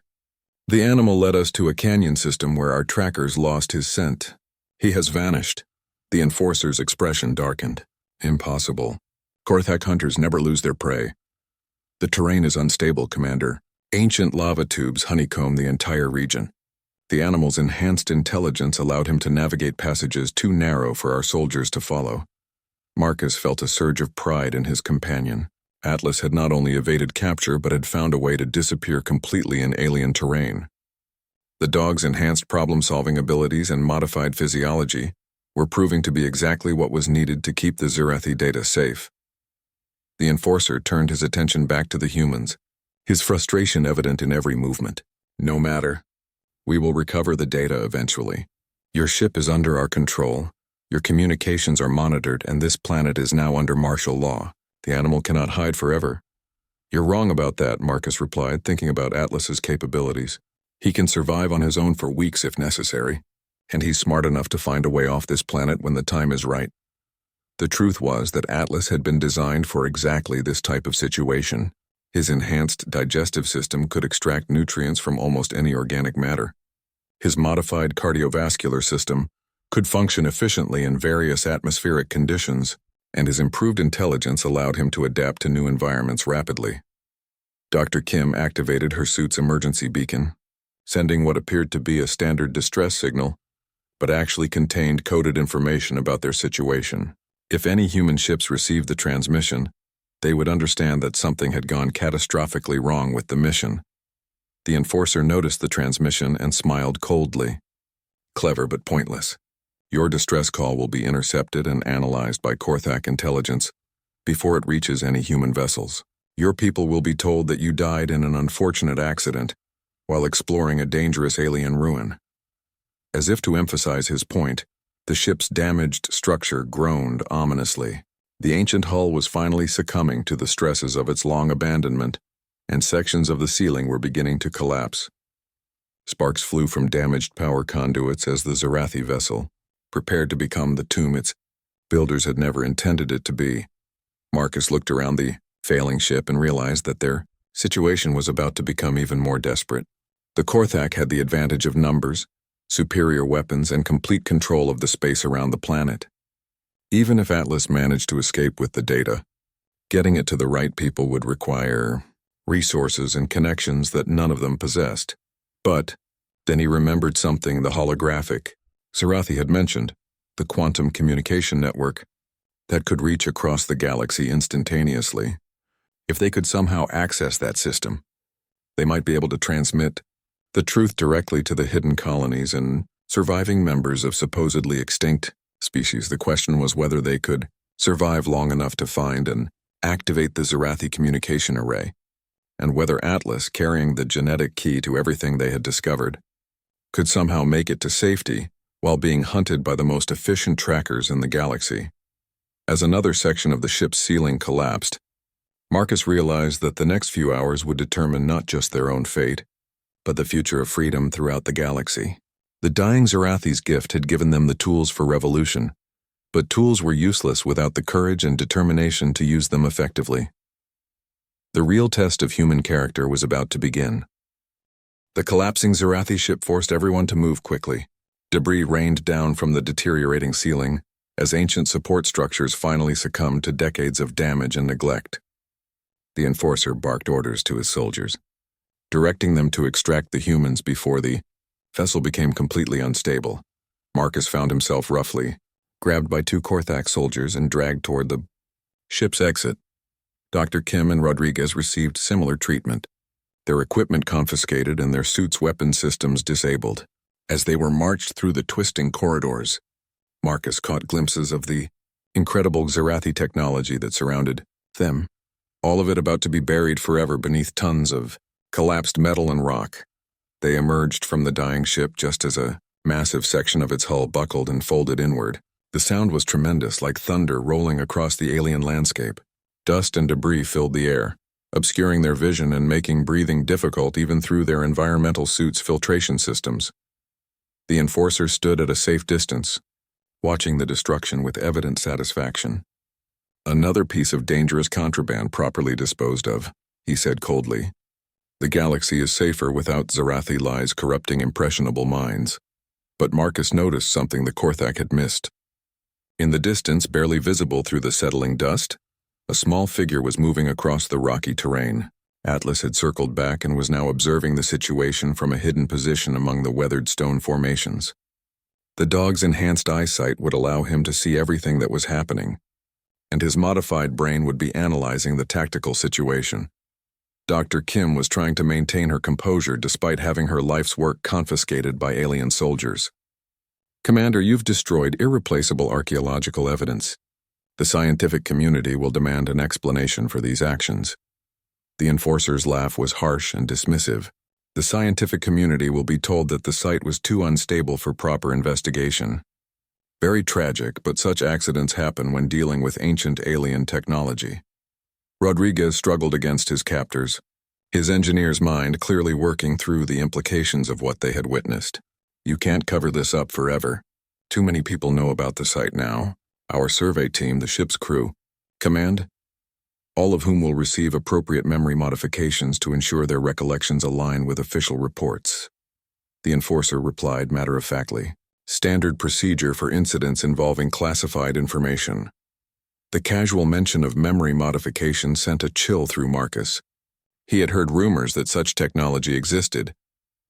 The animal led us to a canyon system where our trackers lost his scent. He has vanished. The Enforcer's expression darkened. Impossible. Korthak hunters never lose their prey. The terrain is unstable, Commander. Ancient lava tubes honeycomb the entire region. The animal's enhanced intelligence allowed him to navigate passages too narrow for our soldiers to follow. Marcus felt a surge of pride in his companion. Atlas had not only evaded capture but had found a way to disappear completely in alien terrain. The dog's enhanced problem-solving abilities and modified physiology were proving to be exactly what was needed to keep the Zarathi data safe. The Enforcer turned his attention back to the humans, his frustration evident in every movement. No matter. We will recover the data eventually. Your ship is under our control. Your communications are monitored, and this planet is now under martial law. The animal cannot hide forever. You're wrong about that, Marcus replied, thinking about Atlas's capabilities. He can survive on his own for weeks if necessary, and he's smart enough to find a way off this planet when the time is right. The truth was that Atlas had been designed for exactly this type of situation. His enhanced digestive system could extract nutrients from almost any organic matter. His modified cardiovascular system could function efficiently in various atmospheric conditions, and his improved intelligence allowed him to adapt to new environments rapidly. Dr. Kim activated her suit's emergency beacon, sending what appeared to be a standard distress signal, but actually contained coded information about their situation. If any human ships received the transmission, they would understand that something had gone catastrophically wrong with the mission. The enforcer noticed the transmission and smiled coldly. Clever but pointless. Your distress call will be intercepted and analyzed by Korthak intelligence before it reaches any human vessels. Your people will be told that you died in an unfortunate accident while exploring a dangerous alien ruin. As if to emphasize his point, the ship's damaged structure groaned ominously. The ancient hull was finally succumbing to the stresses of its long abandonment, and sections of the ceiling were beginning to collapse. Sparks flew from damaged power conduits as the Zarathi vessel prepared to become the tomb its builders had never intended it to be. Marcus looked around the failing ship and realized that their situation was about to become even more desperate. The Korthak had the advantage of numbers, superior weapons, and complete control of the space around the planet. Even if Atlas managed to escape with the data, getting it to the right people would require resources and connections that none of them possessed. But then he remembered something the holographic Zarathi had mentioned, the quantum communication network that could reach across the galaxy instantaneously. If they could somehow access that system, they might be able to transmit the truth directly to the hidden colonies and surviving members of supposedly extinct species. The question was whether they could survive long enough to find and activate the Zarathi communication array, and whether Atlas, carrying the genetic key to everything they had discovered, could somehow make it to safety while being hunted by the most efficient trackers in the galaxy. As another section of the ship's ceiling collapsed, Marcus realized that the next few hours would determine not just their own fate, but the future of freedom throughout the galaxy. The dying Zarathi's gift had given them the tools for revolution, but tools were useless without the courage and determination to use them effectively. The real test of human character was about to begin. The collapsing Zarathi ship forced everyone to move quickly. Debris rained down from the deteriorating ceiling as ancient support structures finally succumbed to decades of damage and neglect. The enforcer barked orders to his soldiers, directing them to extract the humans before the vessel became completely unstable. Marcus found himself roughly grabbed by two Korthak soldiers and dragged toward the ship's exit. Dr. Kim and Rodriguez received similar treatment, their equipment confiscated and their suits' weapon systems disabled. As they were marched through the twisting corridors, Marcus caught glimpses of the incredible Zarathi technology that surrounded them, all of it about to be buried forever beneath tons of collapsed metal and rock. They emerged from the dying ship just as a massive section of its hull buckled and folded inward. The sound was tremendous, like thunder rolling across the alien landscape. Dust and debris filled the air, obscuring their vision and making breathing difficult even through their environmental suits' filtration systems. The enforcer stood at a safe distance, watching the destruction with evident satisfaction. Another piece of dangerous contraband properly disposed of, he said coldly. The galaxy is safer without Zarathi lies corrupting impressionable minds. But Marcus noticed something the Korthak had missed. In the distance, barely visible through the settling dust, a small figure was moving across the rocky terrain. Atlas had circled back and was now observing the situation from a hidden position among the weathered stone formations. The dog's enhanced eyesight would allow him to see everything that was happening, and his modified brain would be analyzing the tactical situation. Dr. Kim was trying to maintain her composure despite having her life's work confiscated by alien soldiers. Commander, you've destroyed irreplaceable archaeological evidence. The scientific community will demand an explanation for these actions. The enforcer's laugh was harsh and dismissive. The scientific community will be told that the site was too unstable for proper investigation. Very tragic, but such accidents happen when dealing with ancient alien technology. Rodriguez struggled against his captors, his engineer's mind clearly working through the implications of what they had witnessed. You can't cover this up forever. Too many people know about the site now. Our survey team, the ship's crew. Command? all of whom will receive appropriate memory modifications to ensure their recollections align with official reports. The enforcer replied matter-of-factly, "Standard procedure for incidents involving classified information." The casual mention of memory modification sent a chill through Marcus. He had heard rumors that such technology existed,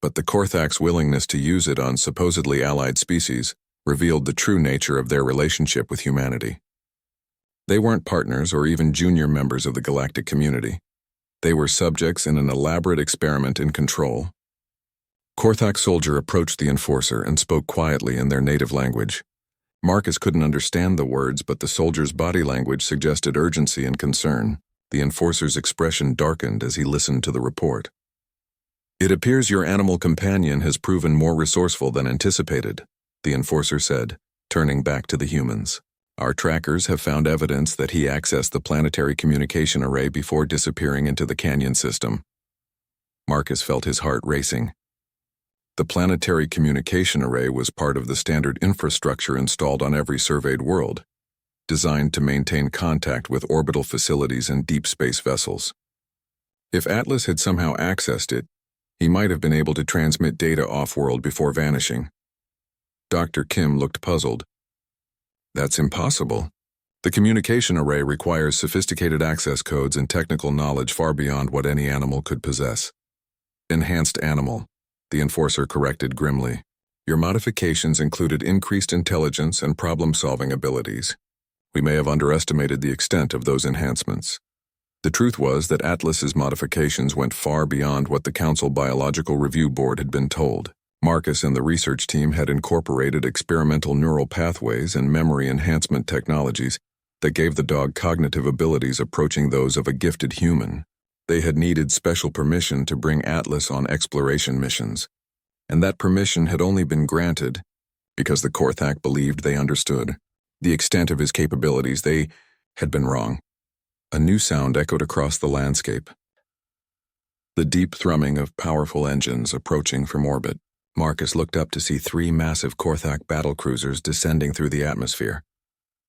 but the Korthak's willingness to use it on supposedly allied species revealed the true nature of their relationship with humanity. They weren't partners or even junior members of the galactic community. They were subjects in an elaborate experiment in control. Korthak soldier approached the enforcer and spoke quietly in their native language. Marcus couldn't understand the words, but the soldier's body language suggested urgency and concern. The enforcer's expression darkened as he listened to the report. "It appears your animal companion has proven more resourceful than anticipated," the enforcer said, turning back to the humans. "Our trackers have found evidence that he accessed the planetary communication array before disappearing into the canyon system." Marcus felt his heart racing. The planetary communication array was part of the standard infrastructure installed on every surveyed world, designed to maintain contact with orbital facilities and deep space vessels. If Atlas had somehow accessed it, he might have been able to transmit data off-world before vanishing. Dr. Kim looked puzzled. "That's impossible. The communication array requires sophisticated access codes and technical knowledge far beyond what any animal could possess." "Enhanced animal," the enforcer corrected grimly. "Your modifications included increased intelligence and problem-solving abilities. We may have underestimated the extent of those enhancements." The truth was that Atlas's modifications went far beyond what the Council Biological Review Board had been told. Marcus and the research team had incorporated experimental neural pathways and memory enhancement technologies that gave the dog cognitive abilities approaching those of a gifted human. They had needed special permission to bring Atlas on exploration missions, and that permission had only been granted because the Korthak believed they understood the extent of his capabilities. They had been wrong. A new sound echoed across the landscape. The deep thrumming of powerful engines approaching from orbit. Marcus looked up to see 3 massive Korthak battlecruisers descending through the atmosphere,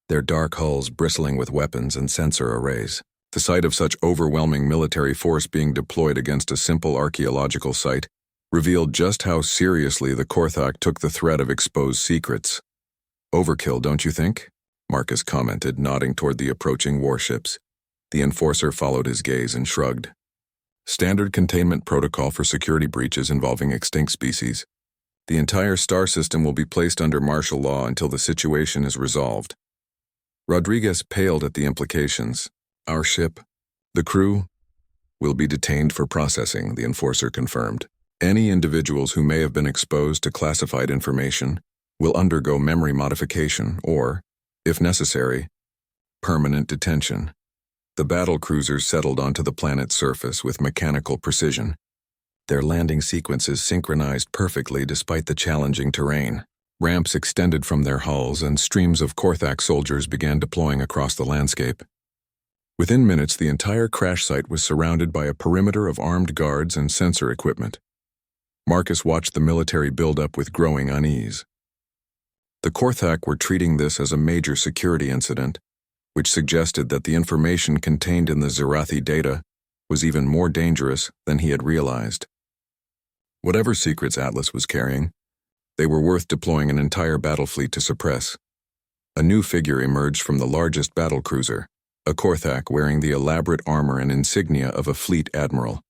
their dark hulls bristling with weapons and sensor arrays. The sight of such overwhelming military force being deployed against a simple archaeological site revealed just how seriously the Korthak took the threat of exposed secrets. "Overkill, don't you think?" Marcus commented, nodding toward the approaching warships. The enforcer followed his gaze and shrugged. "Standard containment protocol for security breaches involving extinct species. The entire star system will be placed under martial law until the situation is resolved." Rodriguez paled at the implications. "Our ship, the crew, will be detained for processing," the enforcer confirmed. "Any individuals who may have been exposed to classified information will undergo memory modification or, if necessary, permanent detention." The battle cruisers settled onto the planet's surface with mechanical precision. Their landing sequences synchronized perfectly despite the challenging terrain. Ramps extended from their hulls and streams of Korthak soldiers began deploying across the landscape. Within minutes, the entire crash site was surrounded by a perimeter of armed guards and sensor equipment. Marcus watched the military build up with growing unease. The Korthak were treating this as a major security incident, which suggested that the information contained in the Zarathi data was even more dangerous than he had realized. Whatever secrets Atlas was carrying, they were worth deploying an entire battle fleet to suppress. A new figure emerged from the largest battle cruiser, a Korthak wearing the elaborate armor and insignia of a fleet admiral.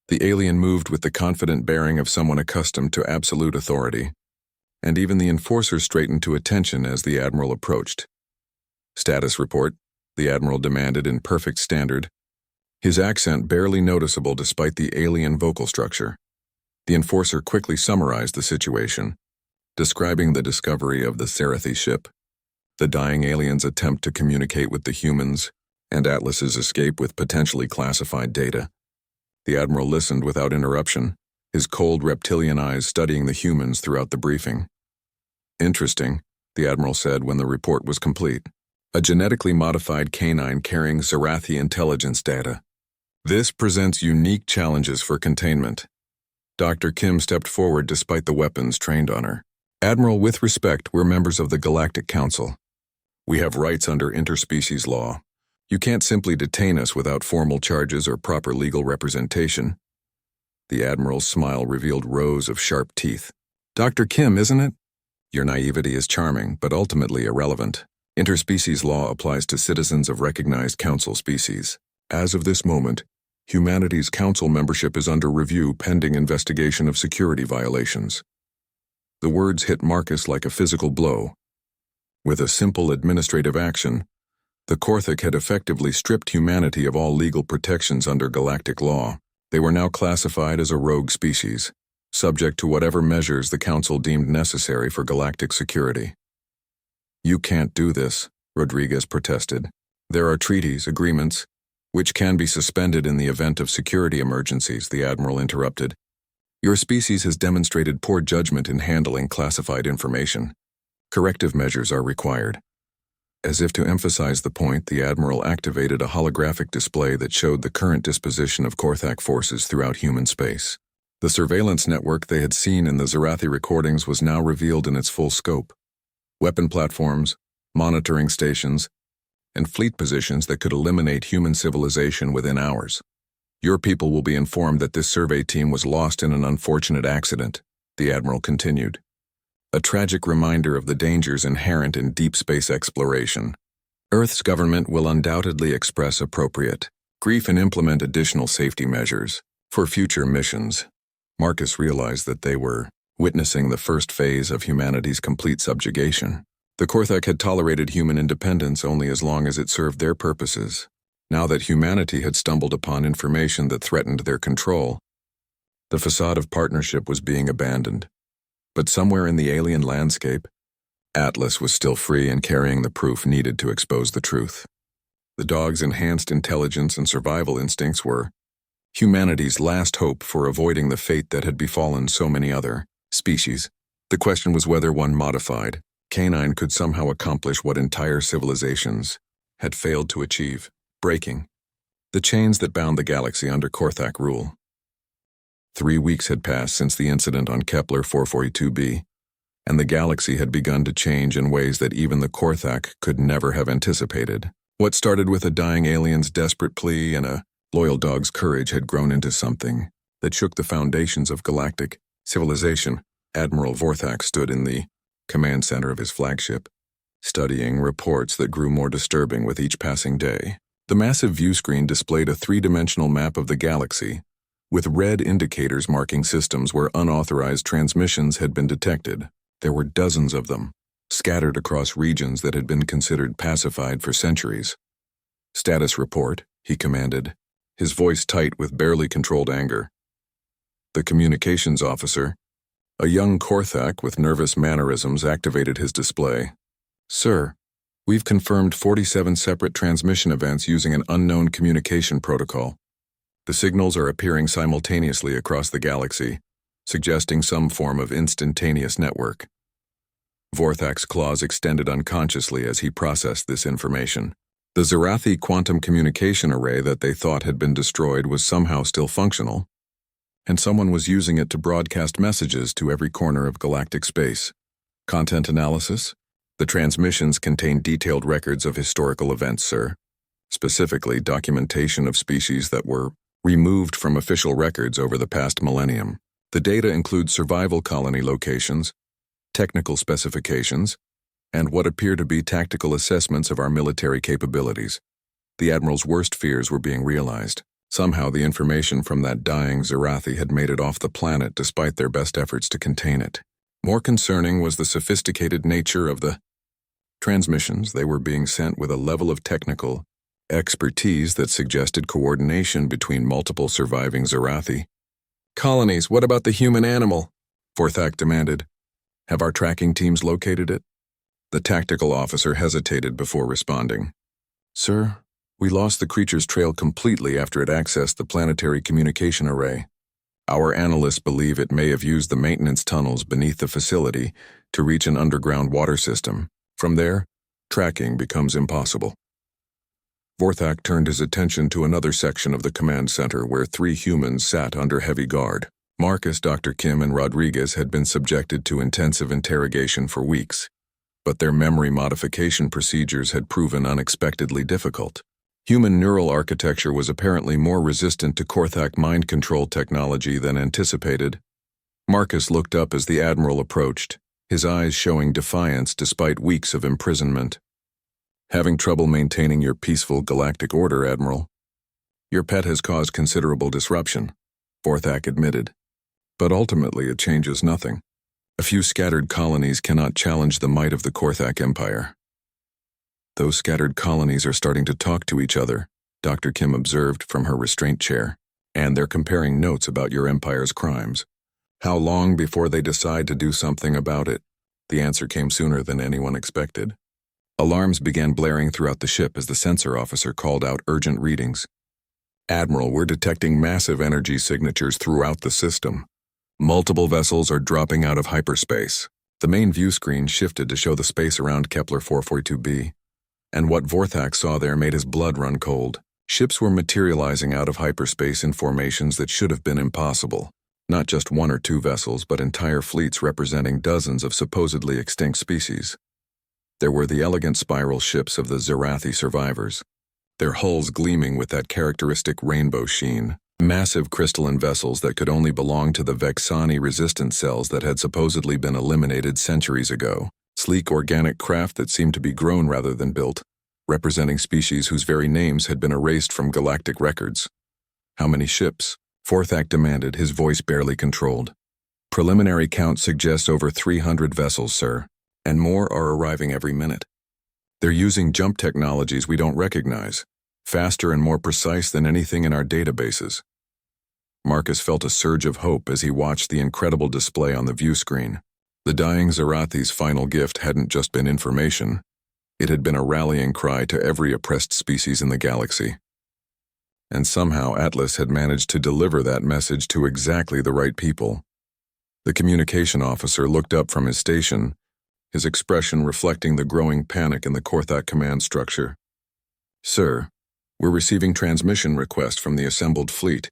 The alien moved with the confident bearing of someone accustomed to absolute authority, and even the enforcer straightened to attention as the admiral approached. "Status report," the admiral demanded in perfect standard, his accent barely noticeable despite the alien vocal structure. The enforcer quickly summarized the situation, describing the discovery of the Zarathi ship, the dying aliens' attempt to communicate with the humans, and Atlas's escape with potentially classified data. The admiral listened without interruption, his cold reptilian eyes studying the humans throughout the briefing. "Interesting," the admiral said when the report was complete. "A genetically modified canine carrying Zarathi intelligence data. This presents unique challenges for containment." Dr. Kim stepped forward despite the weapons trained on her. "Admiral, with respect, we're members of the Galactic Council. We have rights under interspecies law. You can't simply detain us without formal charges or proper legal representation. The Admiral's smile revealed rows of sharp teeth. Dr. Kim, isn't it? Your naivety is charming, but ultimately irrelevant. Interspecies law applies to citizens of recognized council species. As of this moment, humanity's council membership is under review pending investigation of security violations. The words hit Marcus like a physical blow. With a simple administrative action, the Korthak had effectively stripped humanity of all legal protections under galactic law. They were now classified as a rogue species, subject to whatever measures the Council deemed necessary for galactic security. You can't do this, Rodriguez protested. There are treaties, agreements, which can be suspended in the event of security emergencies, the Admiral interrupted. Your species has demonstrated poor judgment in handling classified information. Corrective measures are required. As if to emphasize the point, the Admiral activated a holographic display that showed the current disposition of Korthak forces throughout human space. The surveillance network they had seen in the Zarathi recordings was now revealed in its full scope. Weapon platforms, monitoring stations, and fleet positions that could eliminate human civilization within hours. Your people will be informed that this survey team was lost in an unfortunate accident, the Admiral continued. A tragic reminder of the dangers inherent in deep space exploration. Earth's government will undoubtedly express appropriate grief and implement additional safety measures for future missions. Marcus realized that they were witnessing the first phase of humanity's complete subjugation. The Korthak had tolerated human independence only as long as it served their purposes. Now that humanity had stumbled upon information that threatened their control, the facade of partnership was being abandoned. But somewhere in the alien landscape, Atlas was still free and carrying the proof needed to expose the truth. The dog's enhanced intelligence and survival instincts were humanity's last hope for avoiding the fate that had befallen so many other species. The question was whether one modified canine could somehow accomplish what entire civilizations had failed to achieve, breaking the chains that bound the galaxy under Korthak rule. 3 weeks had passed since the incident on Kepler 442b, and the galaxy had begun to change in ways that even the Korthak could never have anticipated. What started with a dying alien's desperate plea and a loyal dog's courage had grown into something that shook the foundations of galactic civilization. Admiral Vorthak stood in the command center of his flagship, studying reports that grew more disturbing with each passing day. The massive view screen displayed a three-dimensional map of the galaxy, with red indicators marking systems where unauthorized transmissions had been detected. There were dozens of them, scattered across regions that had been considered pacified for centuries. Status report, he commanded, his voice tight with barely controlled anger. The communications officer, a young Korthak with nervous mannerisms, activated his display. Sir, we've confirmed 47 separate transmission events using an unknown communication protocol. The signals are appearing simultaneously across the galaxy, suggesting some form of instantaneous network. Vorthak's claws extended unconsciously as he processed this information. The Zarathi quantum communication array that they thought had been destroyed was somehow still functional, and someone was using it to broadcast messages to every corner of galactic space. Content analysis? The transmissions contain detailed records of historical events, sir. Specifically, documentation of species that were removed from official records over the past millennium. The data includes survival colony locations, technical specifications, and what appear to be tactical assessments of our military capabilities. The Admiral's worst fears were being realized. Somehow the information from that dying Zarathi had made it off the planet despite their best efforts to contain it. More concerning was the sophisticated nature of the transmissions. They were being sent with a level of technical expertise that suggested coordination between multiple surviving Zarathi. Colonies, what about the human animal? Vorthak demanded. Have our tracking teams located it? The tactical officer hesitated before responding. Sir, we lost the creature's trail completely after it accessed the planetary communication array. Our analysts believe it may have used the maintenance tunnels beneath the facility to reach an underground water system. From there, tracking becomes impossible. Vorthak turned his attention to another section of the command center where 3 humans sat under heavy guard. Marcus, Dr. Kim, and Rodriguez had been subjected to intensive interrogation for weeks, but their memory modification procedures had proven unexpectedly difficult. Human neural architecture was apparently more resistant to Korthak mind control technology than anticipated. Marcus looked up as the Admiral approached, his eyes showing defiance despite weeks of imprisonment. "Having trouble maintaining your peaceful galactic order, Admiral? Your pet has caused considerable disruption," Vorthak admitted. "But ultimately it changes nothing. A few scattered colonies cannot challenge the might of the Korthak Empire." "Those scattered colonies are starting to talk to each other," Dr. Kim observed from her restraint chair. "And they're comparing notes about your empire's crimes. How long before they decide to do something about it?" The answer came sooner than anyone expected. Alarms began blaring throughout the ship as the sensor officer called out urgent readings. "Admiral, we're detecting massive energy signatures throughout the system. Multiple vessels are dropping out of hyperspace." The main view screen shifted to show the space around Kepler 442b, and what Vorthak saw there made his blood run cold. Ships were materializing out of hyperspace in formations that should have been impossible. Not just one or two vessels, but entire fleets representing dozens of supposedly extinct species. There were the elegant spiral ships of the Zarathi survivors, their hulls gleaming with that characteristic rainbow sheen. Massive crystalline vessels that could only belong to the Vexani resistance cells that had supposedly been eliminated centuries ago. Sleek organic craft that seemed to be grown rather than built, representing species whose very names had been erased from galactic records. "How many ships?" Vorthak demanded, his voice barely controlled. "Preliminary count suggests over 300 vessels, sir, and more are arriving every minute. They're using jump technologies we don't recognize, faster and more precise than anything in our databases." Marcus felt a surge of hope as he watched the incredible display on the view screen. The dying Zarathi's final gift hadn't just been information. It had been a rallying cry to every oppressed species in the galaxy. And somehow Atlas had managed to deliver that message to exactly the right people. The communication officer looked up from his station, his expression reflecting the growing panic in the Korthak command structure. "Sir, we're receiving transmission requests from the assembled fleet.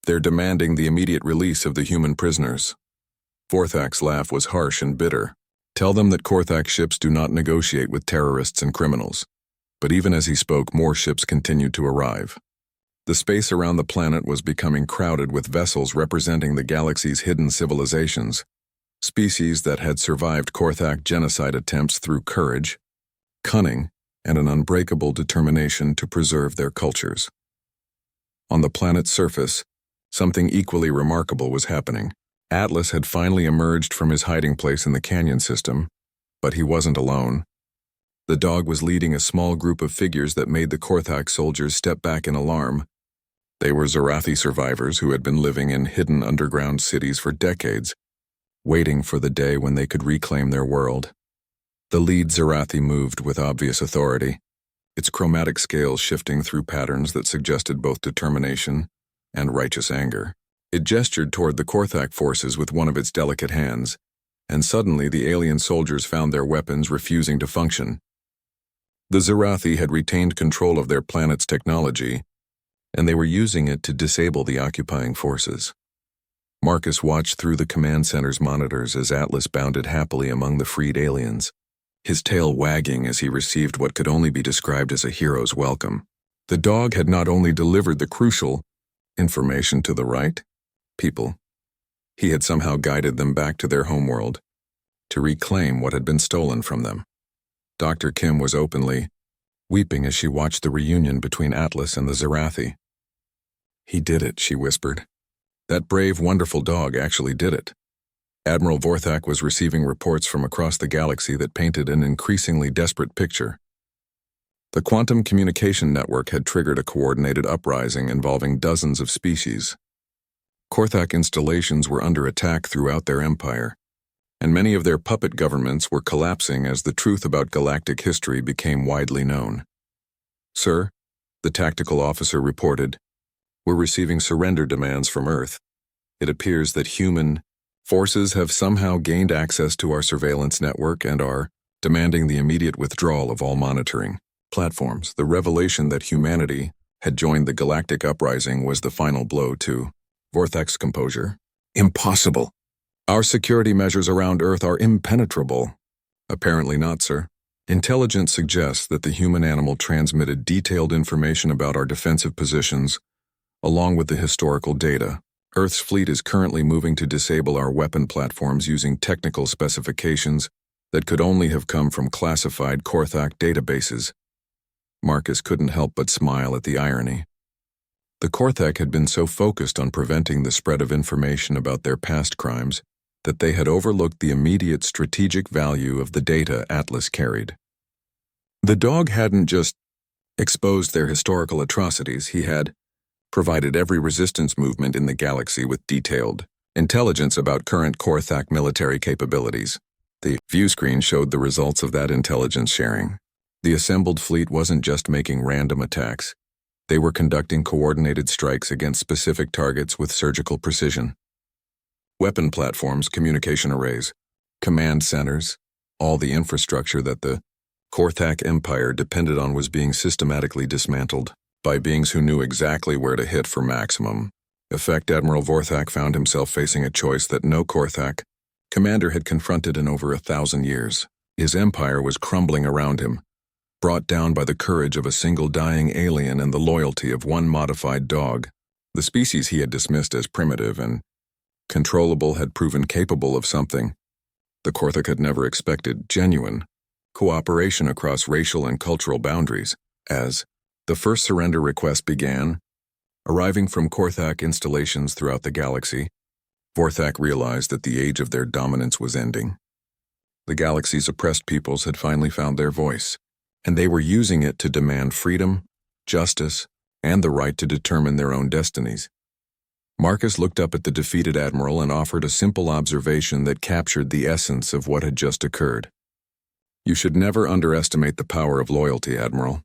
They're demanding the immediate release of the human prisoners." Vorthak's laugh was harsh and bitter. "Tell them that Korthak ships do not negotiate with terrorists and criminals." But even as he spoke, more ships continued to arrive. The space around the planet was becoming crowded with vessels representing the galaxy's hidden civilizations, species that had survived Korthak genocide attempts through courage, cunning, and an unbreakable determination to preserve their cultures. On the planet's surface, something equally remarkable was happening. Atlas had finally emerged from his hiding place in the canyon system, but he wasn't alone. The dog was leading a small group of figures that made the Korthak soldiers step back in alarm. They were Zarathi survivors who had been living in hidden underground cities for decades, waiting for the day when they could reclaim their world. The lead Zarathi moved with obvious authority, its chromatic scales shifting through patterns that suggested both determination and righteous anger. It gestured toward the Korthak forces with one of its delicate hands, and suddenly the alien soldiers found their weapons refusing to function. The Zarathi had retained control of their planet's technology, and they were using it to disable the occupying forces. Marcus watched through the command center's monitors as Atlas bounded happily among the freed aliens, his tail wagging as he received what could only be described as a hero's welcome. The dog had not only delivered the crucial information to the right people, he had somehow guided them back to their homeworld, to reclaim what had been stolen from them. Dr. Kim was openly weeping as she watched the reunion between Atlas and the Zarathi. "He did it," she whispered. "That brave, wonderful dog actually did it." Admiral Vorthak was receiving reports from across the galaxy that painted an increasingly desperate picture. The quantum communication network had triggered a coordinated uprising involving dozens of species. Korthak installations were under attack throughout their empire, and many of their puppet governments were collapsing as the truth about galactic history became widely known. "Sir," the tactical officer reported, "we're receiving surrender demands from Earth. It appears that human forces have somehow gained access to our surveillance network and are demanding the immediate withdrawal of all monitoring platforms." The revelation that humanity had joined the galactic uprising was the final blow to Vorthak's composure. "Impossible. Our security measures around Earth are impenetrable." "Apparently not, sir. Intelligence suggests that the human-animal transmitted detailed information about our defensive positions, along with the historical data. Earth's fleet is currently moving to disable our weapon platforms using technical specifications that could only have come from classified Korthak databases. Marcus couldn't help but smile at the irony. The Korthak had been so focused on preventing the spread of information about their past crimes that they had overlooked the immediate strategic value of the data Atlas carried. The dog hadn't just exposed their historical atrocities, he had provided every resistance movement in the galaxy with detailed intelligence about current Korthak military capabilities. The view screen showed the results of that intelligence sharing. The assembled fleet wasn't just making random attacks. They were conducting coordinated strikes against specific targets with surgical precision. Weapon platforms, communication arrays, command centers, all the infrastructure that the Korthak Empire depended on was being systematically dismantled by beings who knew exactly where to hit for maximum effect. Admiral Vorthak found himself facing a choice that no Korthak commander had confronted in over 1,000 years. His empire was crumbling around him, brought down by the courage of a single dying alien and the loyalty of one modified dog. The species he had dismissed as primitive and controllable had proven capable of something the Korthak had never expected: genuine cooperation across racial and cultural boundaries. As the first surrender request began, arriving from Korthak installations throughout the galaxy, Vorthak realized that the age of their dominance was ending. The galaxy's oppressed peoples had finally found their voice, and they were using it to demand freedom, justice, and the right to determine their own destinies. Marcus looked up at the defeated admiral and offered a simple observation that captured the essence of what had just occurred. You should never underestimate the power of loyalty, Admiral.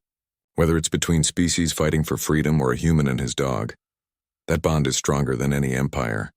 Whether it's between species fighting for freedom or a human and his dog, that bond is stronger than any empire.